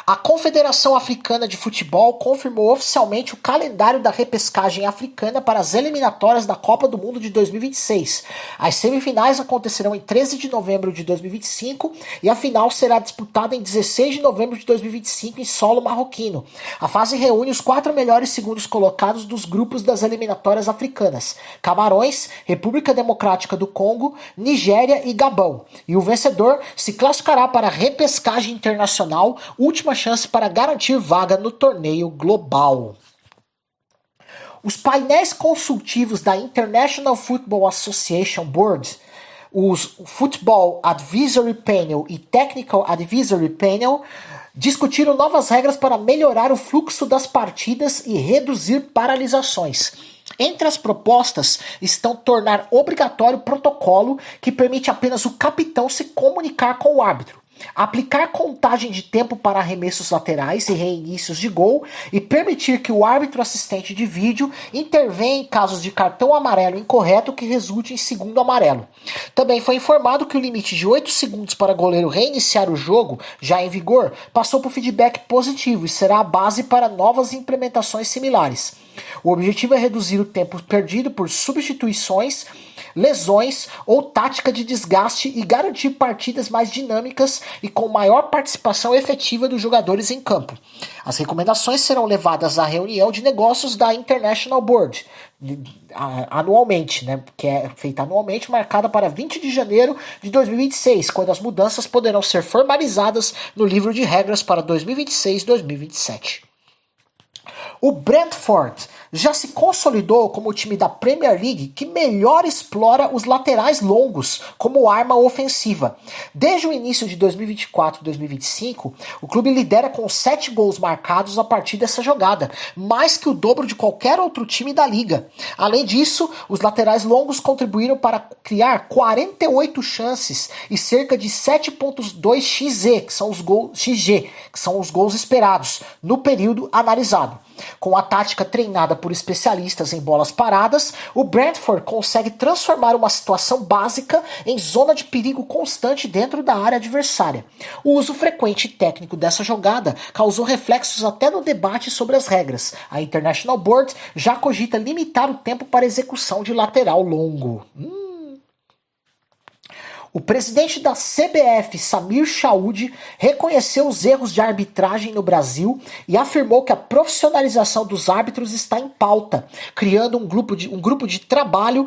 Speaker 2: A Confederação Africana de Futebol confirmou oficialmente o calendário da repescagem africana para as eliminatórias da Copa do Mundo de 2026. As semifinais acontecerão em 13 de novembro de 2025 e a final será disputada em 16 de novembro de 2025 em solo marroquino. A fase reúne os 4 melhores segundos colocados dos grupos das eliminatórias africanas: Camarões, República Democrática do Congo, Nigéria e Gabão. E o vencedor se classificará para a repescagem internacional, última chance para garantir vaga no torneio global. Os painéis consultivos da International Football Association Board, os Football Advisory Panel e Technical Advisory Panel, discutiram novas regras para melhorar o fluxo das partidas e reduzir paralisações. Entre as propostas estão tornar obrigatório o protocolo que permite apenas o capitão se comunicar com o árbitro, aplicar contagem de tempo para arremessos laterais e reinícios de gol e permitir que o árbitro assistente de vídeo intervenha em casos de cartão amarelo incorreto que resulte em segundo amarelo. Também foi informado que o limite de 8 segundos para goleiro reiniciar o jogo, já em vigor, passou por feedback positivo e será a base para novas implementações similares. O objetivo é reduzir o tempo perdido por substituições, lesões ou tática de desgaste e garantir partidas mais dinâmicas e com maior participação efetiva dos jogadores em campo. As recomendações serão levadas à reunião de negócios da International Board, anualmente, que é feita anualmente, marcada para 20 de janeiro de 2026, quando as mudanças poderão ser formalizadas no livro de regras para 2026-2027. O Brentford já se consolidou como o time da Premier League que melhor explora os laterais longos como arma ofensiva. Desde o início de 2024-2025, o clube lidera com 7 gols marcados a partir dessa jogada, mais que o dobro de qualquer outro time da liga. Além disso, os laterais longos contribuíram para criar 48 chances e cerca de 7.2 XG, que são os gols esperados, no período analisado. Com a tática treinada por especialistas em bolas paradas, o Brentford consegue transformar uma situação básica em zona de perigo constante dentro da área adversária. O uso frequente e técnico dessa jogada causou reflexos até no debate sobre as regras. A International Board já cogita limitar o tempo para execução de lateral longo. O presidente da CBF, Samir Chaoudi, reconheceu os erros de arbitragem no Brasil e afirmou que a profissionalização dos árbitros está em pauta, criando um grupo de trabalho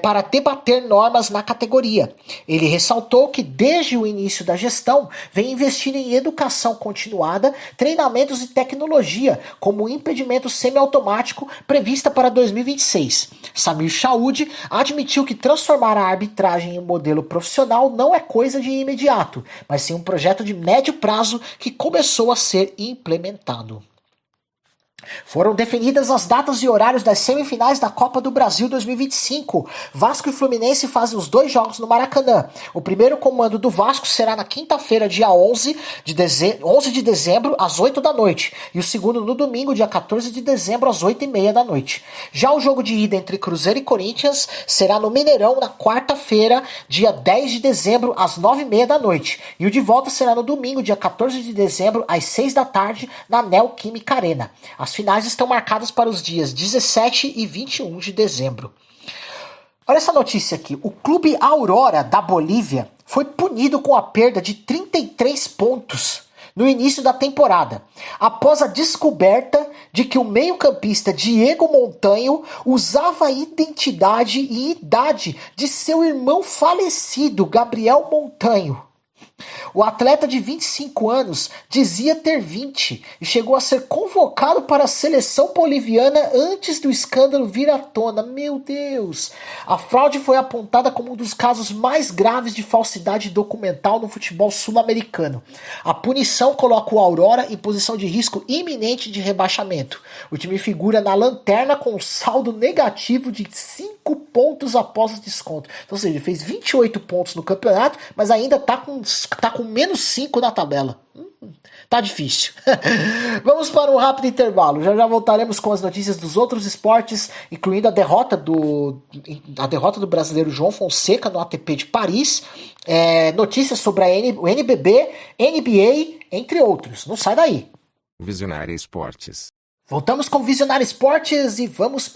Speaker 2: para debater normas na categoria. Ele ressaltou que desde o início da gestão vem investindo em educação continuada, treinamentos e tecnologia, como o impedimento semiautomático prevista para 2026. Samir Chaoudi admitiu que transformar a arbitragem em um modelo profissional profissional não é coisa de imediato, mas sim um projeto de médio prazo que começou a ser implementado. Foram definidas as datas e horários das semifinais da Copa do Brasil 2025. Vasco e Fluminense fazem os 2 jogos no Maracanã. O primeiro comando do Vasco será na quinta-feira, dia 11 de dezembro, às 8 da noite. E o segundo no domingo, dia 14 de dezembro, às 8h30 da noite. Já o jogo de ida entre Cruzeiro e Corinthians será no Mineirão, na quarta-feira, dia 10 de dezembro, às 9h30 da noite. E o de volta será no domingo, dia 14 de dezembro, às 6 da tarde, na Neoquímica Arena. As finais estão marcadas para os dias 17 e 21 de dezembro. Olha essa notícia aqui. O clube Aurora da Bolívia foi punido com a perda de 33 pontos no início da temporada, após a descoberta de que o meio-campista Diego Montanho usava a identidade e idade de seu irmão falecido, Gabriel Montanho. O atleta de 25 anos dizia ter 20 e chegou a ser convocado para a seleção boliviana antes do escândalo vir à tona. Meu Deus! A fraude foi apontada como um dos casos mais graves de falsidade documental no futebol sul-americano. A punição coloca o Aurora em posição de risco iminente de rebaixamento. O time figura na lanterna com um saldo negativo de 5 pontos após o desconto. Então, ou seja, ele fez 28 pontos no campeonato, mas ainda está com menos 5 na tabela. Tá difícil. Vamos para um rápido intervalo. Já voltaremos com as notícias dos outros esportes, incluindo a derrota do brasileiro João Fonseca no ATP de Paris, notícias sobre o NBB, NBA, entre outros. Não sai daí.
Speaker 1: Visionária Esportes.
Speaker 2: Voltamos com Visionário Esportes e vamos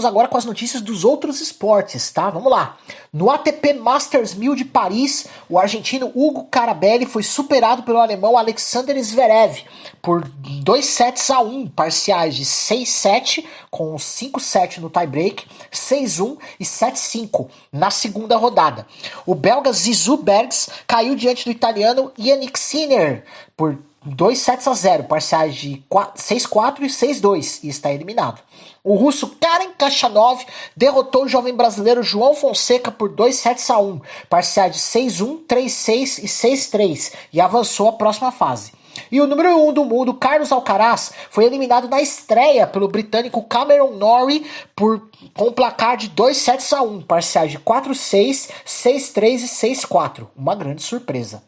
Speaker 2: agora com as notícias dos outros esportes, tá? Vamos lá. No ATP Masters 1000 de Paris, o argentino Hugo Carabelli foi superado pelo alemão Alexander Zverev por 2-1, parciais de 6-7, com 5-7 no tie-break, 6-1 e 7-5 na segunda rodada. O belga Zizou Bergs caiu diante do italiano Yannick Sinner por 2-0, parciais de 6-4 e 6-2, e está eliminado. O russo Karen Khachanov derrotou o jovem brasileiro João Fonseca por 2-1, parciais de 6-1, 3-6 e 6-3, e avançou à próxima fase. E o número 1 do mundo, Carlos Alcaraz, foi eliminado na estreia pelo britânico Cameron Norrie com um placar de 2-1, parciais de 4-6, 6-3 e 6-4. Uma grande surpresa.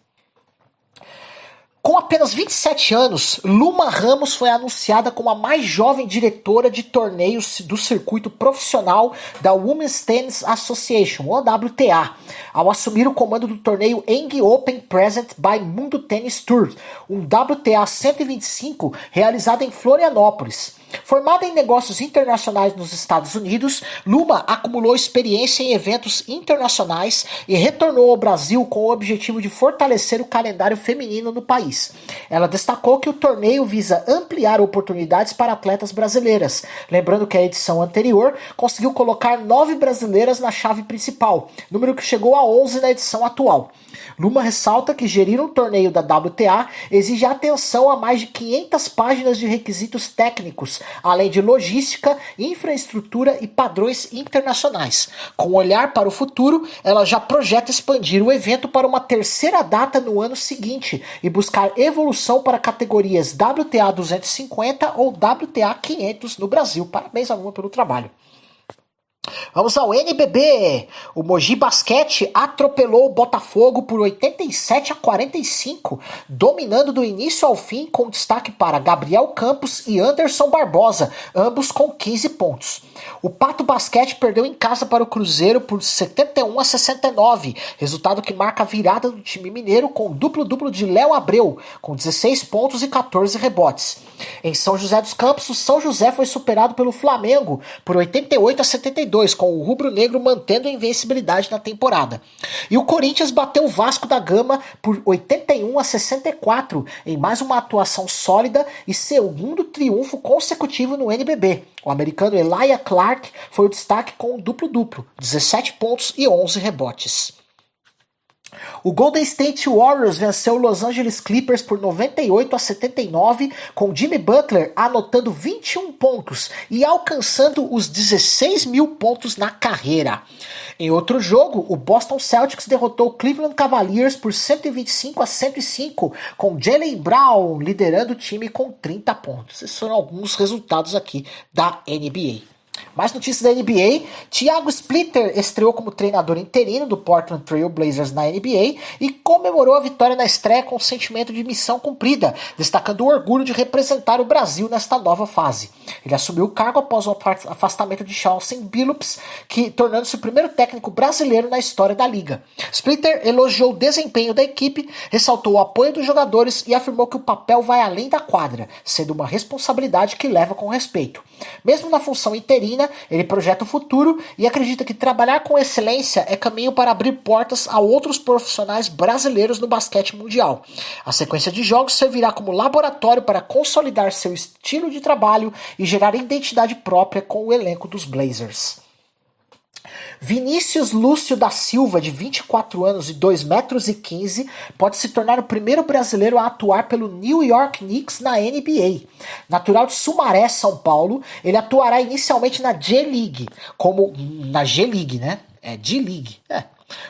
Speaker 2: Com apenas 27 anos, Luma Ramos foi anunciada como a mais jovem diretora de torneios do circuito profissional da Women's Tennis Association, ou WTA, ao assumir o comando do torneio Eng Open Present by Mundo Tennis Tour, um WTA 125 realizado em Florianópolis. Formada em negócios internacionais nos Estados Unidos, Luma acumulou experiência em eventos internacionais e retornou ao Brasil com o objetivo de fortalecer o calendário feminino no país. Ela destacou que o torneio visa ampliar oportunidades para atletas brasileiras, lembrando que a edição anterior conseguiu colocar 9 brasileiras na chave principal, número que chegou a 11 na edição atual. Luma ressalta que gerir um torneio da WTA exige atenção a mais de 500 páginas de requisitos técnicos, além de logística, infraestrutura e padrões internacionais. Com um olhar para o futuro, ela já projeta expandir o evento para uma terceira data no ano seguinte e buscar evolução para categorias WTA 250 ou WTA 500 no Brasil. Parabéns a Luma pelo trabalho. Vamos ao NBB. O Mogi Basquete atropelou o Botafogo por 87-45, dominando do início ao fim, com destaque para Gabriel Campos e Anderson Barbosa, ambos com 15 pontos. O Pato Basquete perdeu em casa para o Cruzeiro por 71-69, resultado que marca a virada do time mineiro com duplo-duplo de Léo Abreu, com 16 pontos e 14 rebotes. Em São José dos Campos, o São José foi superado pelo Flamengo por 88-72, com o rubro-negro mantendo a invencibilidade na temporada. E o Corinthians bateu o Vasco da Gama por 81-64, em mais uma atuação sólida e segundo triunfo consecutivo no NBB. O americano Elijah Clark foi o destaque com um duplo-duplo, 17 pontos e 11 rebotes. O Golden State Warriors venceu o Los Angeles Clippers por 98-79, com Jimmy Butler anotando 21 pontos e alcançando os 16 mil pontos na carreira. Em outro jogo, o Boston Celtics derrotou o Cleveland Cavaliers por 125-105, com Jaylen Brown liderando o time com 30 pontos. Esses foram alguns resultados aqui da NBA. Mais notícias da NBA, Thiago Splitter estreou como treinador interino do Portland Trail Blazers na NBA e comemorou a vitória na estreia com sentimento de missão cumprida, destacando o orgulho de representar o Brasil nesta nova fase. Ele assumiu o cargo após o afastamento de Chauncey Billups, tornando-se o primeiro técnico brasileiro na história da liga. Splitter elogiou o desempenho da equipe, ressaltou o apoio dos jogadores e afirmou que o papel vai além da quadra, sendo uma responsabilidade que leva com respeito. Mesmo na função interina, ele projeta o futuro e acredita que trabalhar com excelência é caminho para abrir portas a outros profissionais brasileiros no basquete mundial. A sequência de jogos servirá como laboratório para consolidar seu estilo de trabalho e gerar identidade própria com o elenco dos Blazers. Vinícius Lúcio da Silva, de 24 anos e 2,15 metros, pode se tornar o primeiro brasileiro a atuar pelo New York Knicks na NBA. Natural de Sumaré, São Paulo, ele atuará inicialmente na G-League,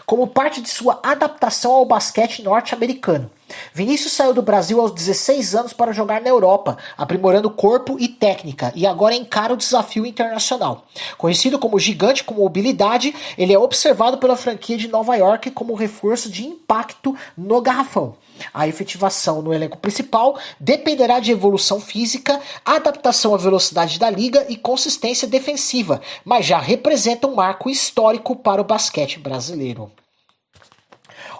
Speaker 2: como parte de sua adaptação ao basquete norte-americano. Vinícius saiu do Brasil aos 16 anos para jogar na Europa, aprimorando corpo e técnica, e agora encara o desafio internacional. Conhecido como gigante com mobilidade, ele é observado pela franquia de Nova York como reforço de impacto no garrafão. A efetivação no elenco principal dependerá de evolução física, adaptação à velocidade da liga e consistência defensiva, mas já representa um marco histórico para o basquete brasileiro.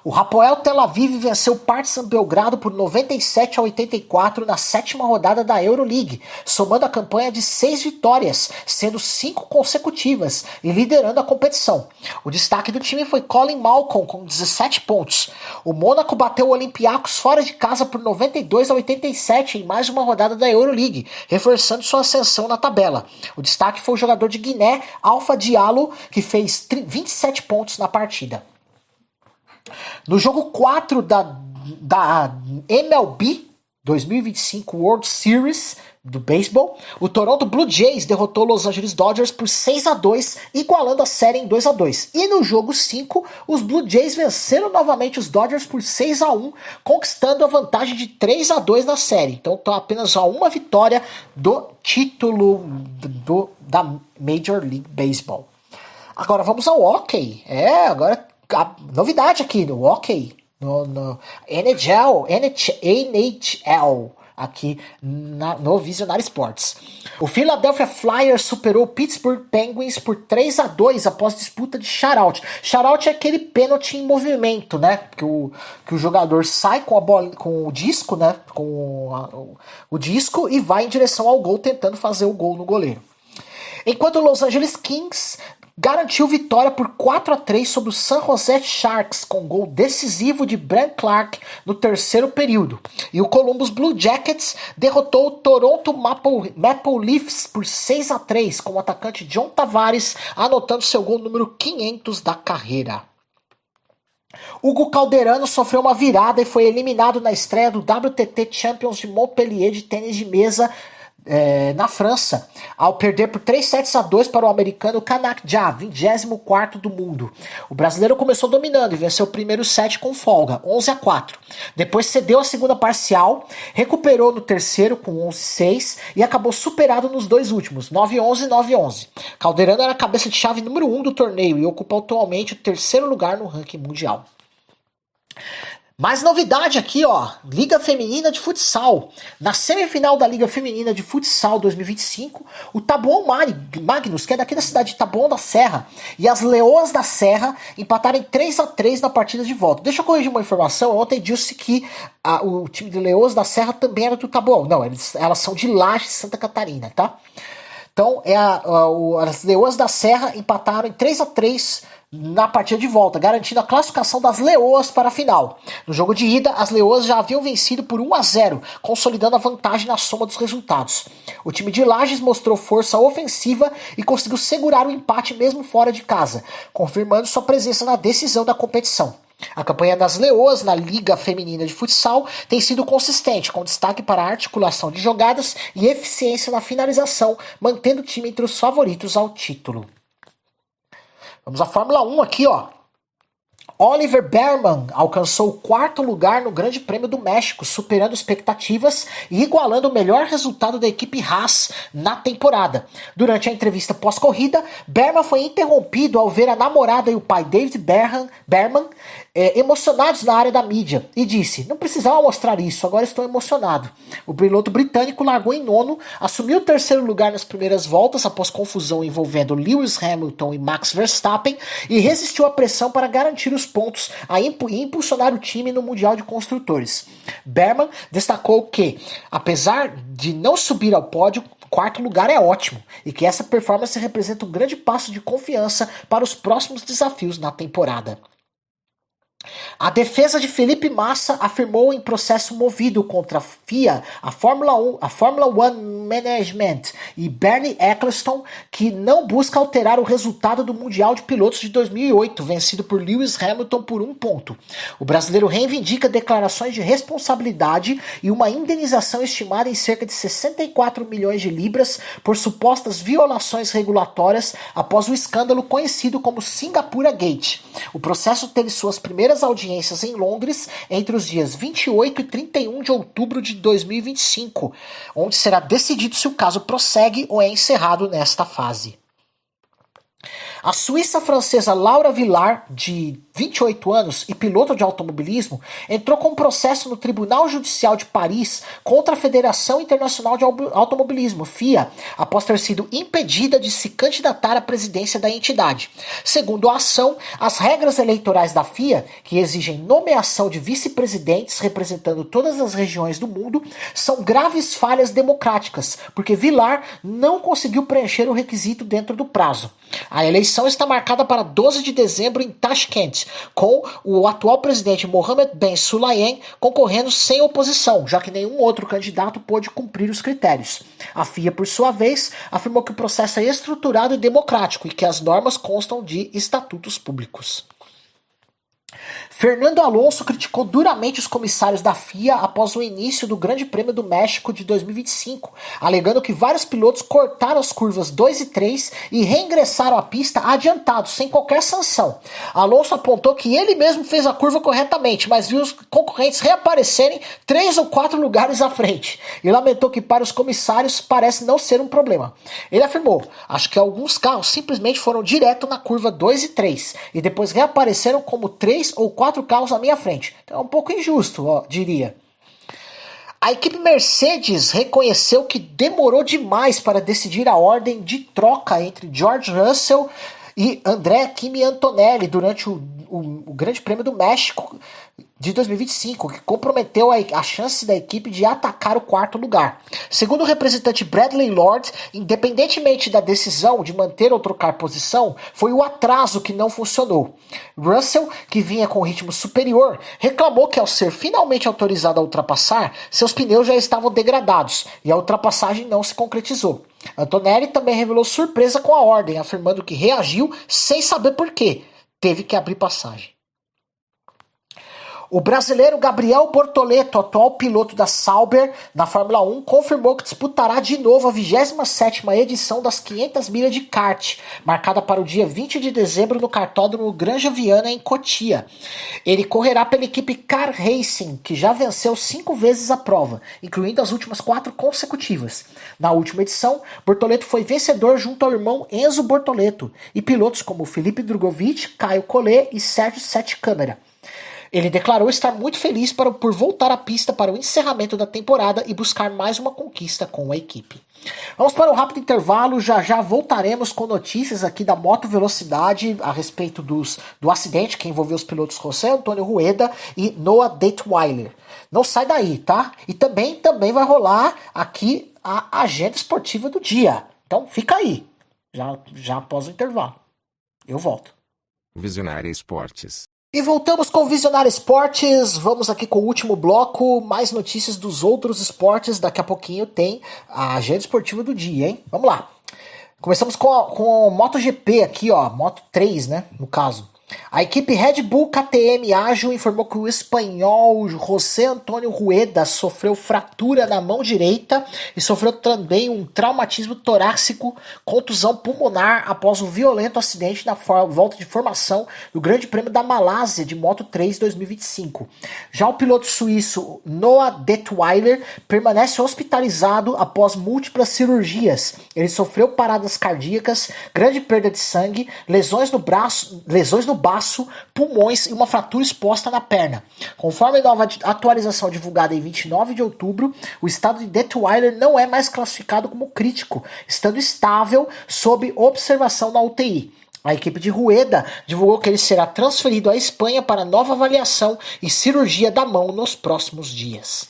Speaker 2: O Hapoel Tel Aviv venceu o Partizan Belgrado por 97-84 na 7ª rodada da Euroleague, somando a campanha de 6 vitórias, sendo 5 consecutivas e liderando a competição. O destaque do time foi Colin Malcolm, com 17 pontos. O Mônaco bateu o Olympiacos fora de casa por 92-87 em mais uma rodada da Euroleague, reforçando sua ascensão na tabela. O destaque foi o jogador de Guiné, Alpha Diallo, que fez 27 pontos na partida. No jogo 4 da MLB 2025 World Series do beisebol, o Toronto Blue Jays derrotou Los Angeles Dodgers por 6-2, igualando a série em 2-2. E no jogo 5, os Blue Jays venceram novamente os Dodgers por 6-1, conquistando a vantagem de 3-2 na série. Então está apenas a uma vitória do título da Major League Baseball. Agora vamos ao hockey. Agora a novidade aqui no hockey, no NHL, aqui no Visionary Sports. O Philadelphia Flyers superou o Pittsburgh Penguins por 3-2 após disputa de shutout. Shutout é aquele pênalti em movimento, né? Que o jogador sai com a bola, com o disco, né? O disco e vai em direção ao gol, tentando fazer o gol no goleiro. Enquanto o Los Angeles Kings garantiu vitória por 4-3 sobre o San Jose Sharks, com gol decisivo de Brent Clark no terceiro período. E o Columbus Blue Jackets derrotou o Toronto Maple Leafs por 6-3, com o atacante John Tavares anotando seu gol número 500 da carreira. Hugo Calderano sofreu uma virada e foi eliminado na estreia do WTT Champions de Montpellier de tênis de mesa na França, ao perder por 3-2 para o americano Kanak Ja, 24º do mundo. O brasileiro começou dominando e venceu o primeiro set com folga, 11-4. Depois cedeu a segunda parcial, recuperou no terceiro com 11-6 e acabou superado nos dois últimos, 9-11 e 9-11. Calderano era a cabeça de chave número 1 do torneio e ocupa atualmente o terceiro lugar no ranking mundial. Mais novidade aqui, ó, Liga Feminina de Futsal. Na semifinal da Liga Feminina de Futsal 2025, o Taboão Magnus, que é daqui da cidade de Taboão da Serra, e as Leoas da Serra empataram em 3-3 na partida de volta. Deixa eu corrigir uma informação, ontem disse que o time de Leoas da Serra também era do Taboão. Não, elas são de Laje, Santa Catarina, tá? Então, as Leoas da Serra empataram em 3-3 na partida de volta, garantindo a classificação das Leoas para a final. No jogo de ida, as Leoas já haviam vencido por 1-0, consolidando a vantagem na soma dos resultados. O time de Lages mostrou força ofensiva e conseguiu segurar o empate mesmo fora de casa, confirmando sua presença na decisão da competição. A campanha das Leoas na Liga Feminina de Futsal tem sido consistente, com destaque para a articulação de jogadas e eficiência na finalização, mantendo o time entre os favoritos ao título. Vamos à Fórmula 1 aqui, ó. Oliver Bearman alcançou o 4º lugar no Grande Prêmio do México, superando expectativas e igualando o melhor resultado da equipe Haas na temporada. Durante a entrevista pós-corrida, Bearman foi interrompido ao ver a namorada e o pai David Bearman emocionados na área da mídia e disse: "Não precisava mostrar isso, agora estou emocionado." O piloto britânico largou em 9º, assumiu o 3º lugar nas primeiras voltas após confusão envolvendo Lewis Hamilton e Max Verstappen e resistiu à pressão para garantir os pontos e impulsionar o time no Mundial de Construtores. Bearman destacou que, apesar de não subir ao pódio, 4º lugar é ótimo e que essa performance representa um grande passo de confiança para os próximos desafios na temporada. A defesa de Felipe Massa afirmou em processo movido contra a FIA, a Fórmula 1 Management e Bernie Ecclestone que não busca alterar o resultado do Mundial de Pilotos de 2008, vencido por Lewis Hamilton por 1 ponto. O brasileiro reivindica declarações de responsabilidade e uma indenização estimada em cerca de 64 milhões de libras por supostas violações regulatórias após o escândalo conhecido como Singapura Gate. O processo teve suas primeiras audiências em Londres entre os dias 28 e 31 de outubro de 2025, onde será decidido se o caso prossegue ou é encerrado nesta fase. A suíça francesa Laura Villard, de 28 anos e piloto de automobilismo, entrou com um processo no Tribunal Judicial de Paris contra a Federação Internacional de Automobilismo, FIA, após ter sido impedida de se candidatar à presidência da entidade. Segundo a ação, as regras eleitorais da FIA, que exigem nomeação de vice-presidentes representando todas as regiões do mundo, são graves falhas democráticas, porque Villard não conseguiu preencher o requisito dentro do prazo. A eleição está marcada para 12 de dezembro em Tashkent, com o atual presidente Mohammed Ben Sulayem concorrendo sem oposição, já que nenhum outro candidato pôde cumprir os critérios. A FIA, por sua vez, afirmou que o processo é estruturado e democrático e que as normas constam de estatutos públicos. Fernando Alonso criticou duramente os comissários da FIA após o início do Grande Prêmio do México de 2025, alegando que vários pilotos cortaram as curvas 2 e 3 e reingressaram à pista adiantados, sem qualquer sanção. Alonso apontou que ele mesmo fez a curva corretamente, mas viu os concorrentes reaparecerem 3 ou 4 lugares à frente, e lamentou que para os comissários parece não ser um problema. Ele afirmou: "Acho que alguns carros simplesmente foram direto na curva 2 e 3, e depois reapareceram como 3 ou 4 carros à minha frente. Então é um pouco injusto, diria." A equipe Mercedes reconheceu que demorou demais para decidir a ordem de troca entre George Russell e André Kimi Antonelli durante o Grande Prêmio do México de 2025, que comprometeu a chance da equipe de atacar o 4º lugar. Segundo o representante Bradley Lord, independentemente da decisão de manter ou trocar posição, foi o atraso que não funcionou. Russell, que vinha com ritmo superior, reclamou que ao ser finalmente autorizado a ultrapassar, seus pneus já estavam degradados e a ultrapassagem não se concretizou. Antonelli também revelou surpresa com a ordem, afirmando que reagiu sem saber por quê. Teve que abrir passagem. O brasileiro Gabriel Bortoleto, atual piloto da Sauber na Fórmula 1, confirmou que disputará de novo a 27ª edição das 500 milhas de kart, marcada para o dia 20 de dezembro no kartódromo Granja Viana, em Cotia. Ele correrá pela equipe Car Racing, que já venceu 5 vezes a prova, incluindo as últimas 4 consecutivas. Na última edição, Bortoleto foi vencedor junto ao irmão Enzo Bortoleto e pilotos como Felipe Drogovic, Caio Collet e Sérgio Sete Câmara. Ele declarou estar muito feliz por voltar à pista para o encerramento da temporada e buscar mais uma conquista com a equipe. Vamos para um rápido intervalo, já voltaremos com notícias aqui da Moto Velocidade a respeito do acidente que envolveu os pilotos José Antônio Rueda e Noah Detweiler. Não sai daí, tá? E também vai rolar aqui a agenda esportiva do dia. Então fica aí, já após o intervalo. Eu volto.
Speaker 1: Visionária Esportes.
Speaker 2: E voltamos com o Visionário Esportes, vamos aqui com o último bloco, mais notícias dos outros esportes, daqui a pouquinho tem a agenda esportiva do dia, hein? Vamos lá. Começamos com o MotoGP aqui, ó, Moto 3, né, no caso. A equipe Red Bull KTM Ágil informou que o espanhol José Antônio Rueda sofreu fratura na mão direita e sofreu também um traumatismo torácico, contusão pulmonar após um violento acidente na volta de formação do Grande Prêmio da Malásia de Moto 3 2025. Já o piloto suíço Noah Detweiler permanece hospitalizado após múltiplas cirurgias. Ele sofreu paradas cardíacas, grande perda de sangue, lesões no baço, pulmões e uma fratura exposta na perna. Conforme a nova atualização divulgada em 29 de outubro, o estado de Detweiler não é mais classificado como crítico, estando estável sob observação na UTI. A equipe de Rueda divulgou que ele será transferido à Espanha para nova avaliação e cirurgia da mão nos próximos dias.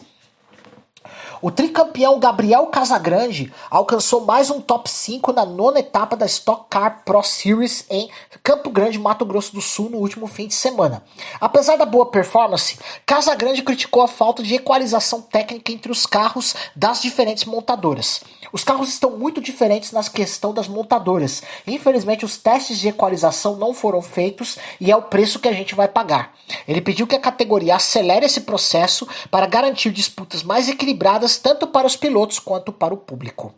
Speaker 2: O tricampeão Gabriel Casagrande alcançou mais um top 5 na 9ª etapa da Stock Car Pro Series em Campo Grande, Mato Grosso do Sul, no último fim de semana. Apesar da boa performance, Casagrande criticou a falta de equalização técnica entre os carros das diferentes montadoras. Os carros estão muito diferentes na questão das montadoras. Infelizmente, os testes de equalização não foram feitos e é o preço que a gente vai pagar. Ele pediu que a categoria acelere esse processo para garantir disputas mais equilibradas tanto para os pilotos quanto para o público.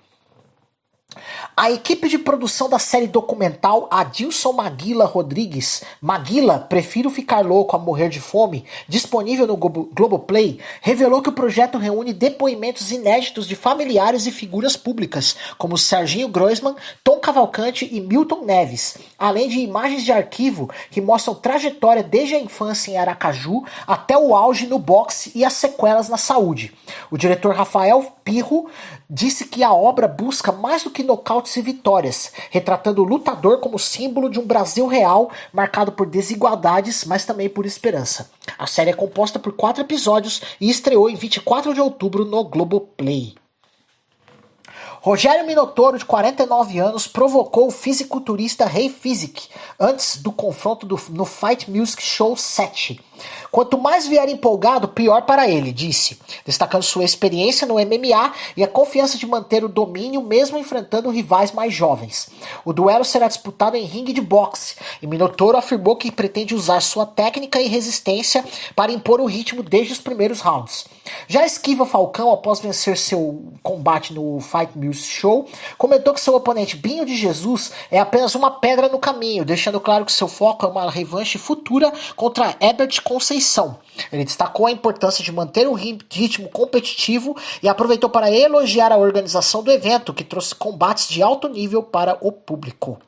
Speaker 2: A equipe de produção da série documental Adilson Maguila Rodrigues, Maguila, Prefiro Ficar Louco a Morrer de Fome, disponível no Globoplay, revelou que o projeto reúne depoimentos inéditos de familiares e figuras públicas, como Serginho Groisman, Tom Cavalcante e Milton Neves, além de imagens de arquivo que mostram trajetória desde a infância em Aracaju até o auge no boxe e as sequelas na saúde. O diretor Rafael Pirro disse que a obra busca mais do que nocautes e vitórias, retratando o lutador como símbolo de um Brasil real, marcado por desigualdades, mas também por esperança. A série é composta por 4 episódios e estreou em 24 de outubro no Globoplay. Rogério Minotouro, de 49 anos, provocou o fisiculturista Ray Physique antes do confronto no Fight Music Show 7. Quanto mais vier empolgado, pior para ele, disse, destacando sua experiência no MMA e a confiança de manter o domínio mesmo enfrentando rivais mais jovens. O duelo será disputado em ringue de boxe e Minotouro afirmou que pretende usar sua técnica e resistência para impor o ritmo desde os primeiros rounds. Já Esquiva Falcão, após vencer seu combate no Fight Music Show, comentou que seu oponente Binho de Jesus é apenas uma pedra no caminho, deixando claro que seu foco é uma revanche futura contra Herbert Conceição. Ele destacou a importância de manter um ritmo competitivo e aproveitou para elogiar a organização do evento, que trouxe combates de alto nível para o público.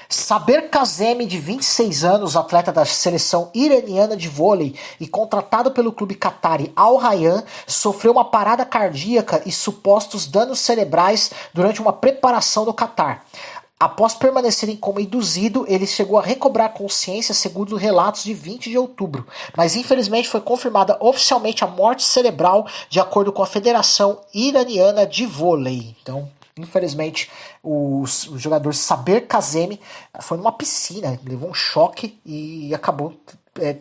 Speaker 2: Saber Kazemi, de 26 anos, atleta da seleção iraniana de vôlei e contratado pelo clube qatari Al Rayyan, sofreu uma parada cardíaca e supostos danos cerebrais durante uma preparação no Catar. Após permanecer em coma induzido, ele chegou a recobrar consciência, segundo relatos de 20 de outubro. Mas infelizmente foi confirmada oficialmente a morte cerebral, de acordo com a Federação Iraniana de Vôlei. Então, infelizmente, o jogador Saber Kazemi foi numa piscina, levou um choque e acabou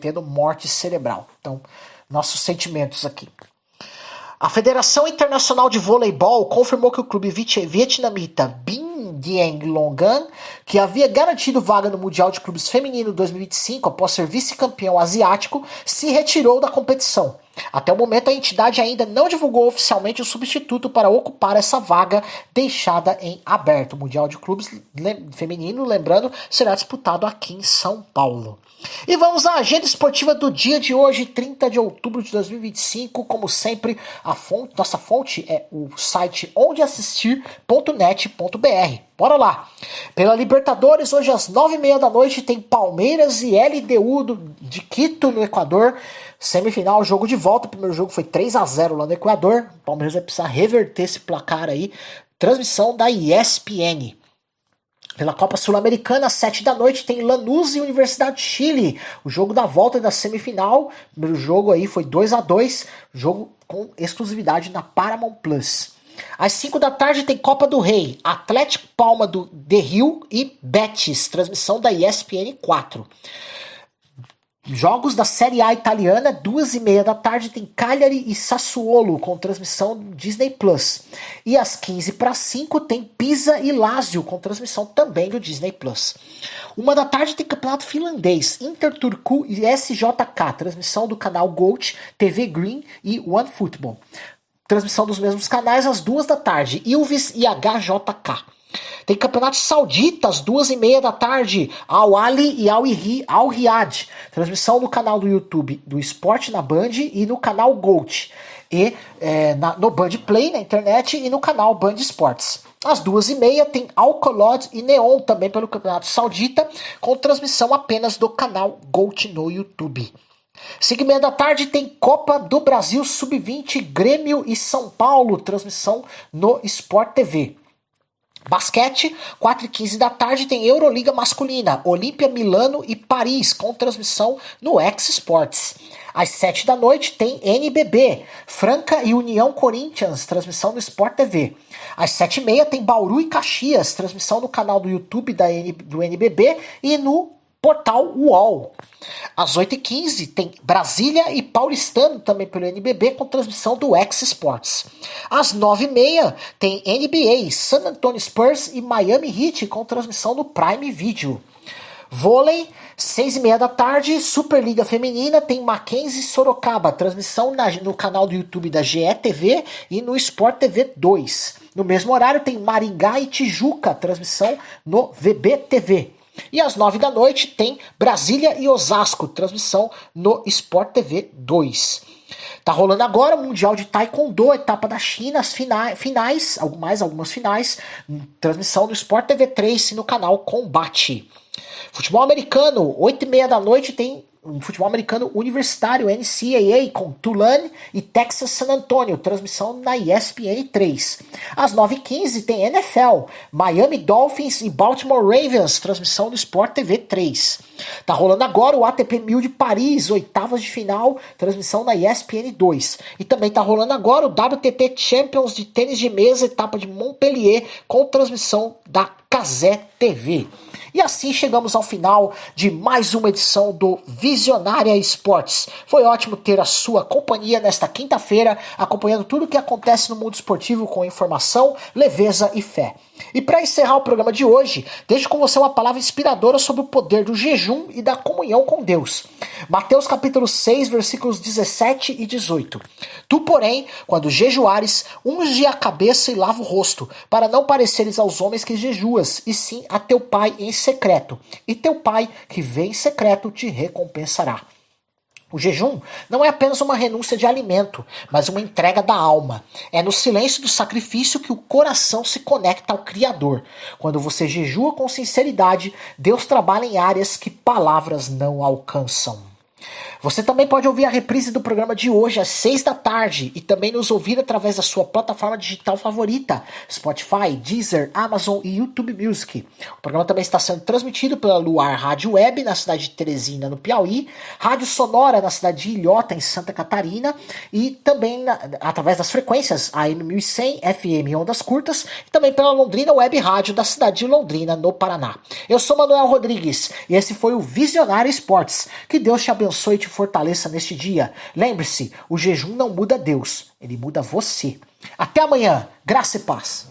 Speaker 2: tendo morte cerebral. Então, nossos sentimentos aqui. A Federação Internacional de Voleibol confirmou que o clube vietnamita Binh Dien Long-an, que havia garantido vaga no Mundial de Clubes Feminino 2025 após ser vice-campeão asiático, se retirou da competição. Até o momento, a entidade ainda não divulgou oficialmente o substituto para ocupar essa vaga deixada em aberto. O Mundial de Clubes Feminino, lembrando, será disputado aqui em São Paulo. E vamos à agenda esportiva do dia de hoje, 30 de outubro de 2025. Como sempre, nossa fonte é o site ondeassistir.net.br. Bora lá! Pela Libertadores, hoje às 9h30 da noite tem Palmeiras e LDU de Quito, no Equador. Semifinal, jogo de volta. O primeiro jogo foi 3-0 lá no Equador. O Palmeiras vai precisar reverter esse placar aí. Transmissão da ESPN. Pela Copa Sul-Americana, às 7 da noite, tem Lanús e Universidade de Chile. O jogo da volta da semifinal. O primeiro jogo aí foi 2-2. Jogo com exclusividade na Paramount Plus. Às 5 da tarde tem Copa do Rei. Atlético Palma do The Rio e Betis. Transmissão da ESPN 4. Jogos da Série A italiana, 2h30 da tarde, tem Cagliari e Sassuolo, com transmissão Disney Plus. E às 4:45 tem Pisa e Lazio, com transmissão também do Disney Plus. 1 da tarde tem campeonato finlandês, Inter Turku e SJK, transmissão do canal Gold, TV Green e OneFootball. Transmissão dos mesmos canais às 2 da tarde, Ilves e HJK. Tem campeonato saudita às 2h30 da tarde, Al Ali e Al Riyadh. Transmissão no canal do YouTube do Esporte na Band e no canal Gold. E no Band Play na internet e no canal Band Esportes. Às 2h30 tem Al-Khaled e Neon também pelo campeonato saudita, com transmissão apenas do canal Gold no YouTube. 5h30 da tarde tem Copa do Brasil Sub-20, Grêmio e São Paulo, transmissão no Sport TV. Basquete, 4h15 da tarde tem Euroliga masculina, Olímpia, Milano e Paris, com transmissão no X Sports. Às 7 da noite tem NBB, Franca e União Corinthians, transmissão no Sport TV. Às 7h30 tem Bauru e Caxias, transmissão no canal do YouTube do NBB e no portal UOL. Às 8h15 tem Brasília e Paulistano também pelo NBB com transmissão do X Sports. Às 9h30 tem NBA, San Antonio Spurs e Miami Heat com transmissão no Prime Video. Vôlei, 6h30 da tarde, Superliga Feminina, tem Mackenzie Sorocaba, transmissão no canal do YouTube da GE TV e no Sport TV 2. No mesmo horário tem Maringá e Tijuca, transmissão no VBTV. E às 9 da noite tem Brasília e Osasco, transmissão no Sport TV 2. Tá rolando agora o Mundial de Taekwondo, etapa da China, as finais, algumas finais, transmissão no Sport TV 3 e no canal Combate. Futebol americano, 8h30 da noite tem futebol americano universitário, NCAA, com Tulane e Texas San Antonio, transmissão na ESPN 3. Às 9h15 tem NFL, Miami Dolphins e Baltimore Ravens, transmissão do Sport TV 3. Tá rolando agora o ATP 1000 de Paris, oitavas de final, transmissão na ESPN 2. E também tá rolando agora o WTT Champions de tênis de mesa, etapa de Montpellier, com transmissão da Cazé TV. E assim chegamos ao final de mais uma edição do Visionária Esportes. Foi ótimo ter a sua companhia nesta quinta-feira, acompanhando tudo o que acontece no mundo esportivo com informação, leveza e fé. E para encerrar o programa de hoje, deixo com você uma palavra inspiradora sobre o poder do jejum e da comunhão com Deus. Mateus capítulo 6, versículos 17 e 18. Tu, porém, quando jejuares, unge a cabeça e lava o rosto, para não pareceres aos homens que jejuas, e sim a teu pai em secreto. E teu pai, que vê em secreto, te recompensará. O jejum não é apenas uma renúncia de alimento, mas uma entrega da alma. É no silêncio do sacrifício que o coração se conecta ao Criador. Quando você jejua com sinceridade, Deus trabalha em áreas que palavras não alcançam. Você também pode ouvir a reprise do programa de hoje às 6 da tarde e também nos ouvir através da sua plataforma digital favorita, Spotify, Deezer, Amazon e YouTube Music. O programa também está sendo transmitido pela Luar Rádio Web na cidade de Teresina, no Piauí, Rádio Sonora na cidade de Ilhota, em Santa Catarina, e também através das frequências AM 1100, FM Ondas Curtas, e também pela Londrina Web Rádio da cidade de Londrina, no Paraná. Eu sou Manuel Rodrigues e esse foi o Visionário Esportes. Que Deus te abençoe e te fortaleça neste dia. Lembre-se, o jejum não muda Deus, ele muda você. Até amanhã, graça e paz.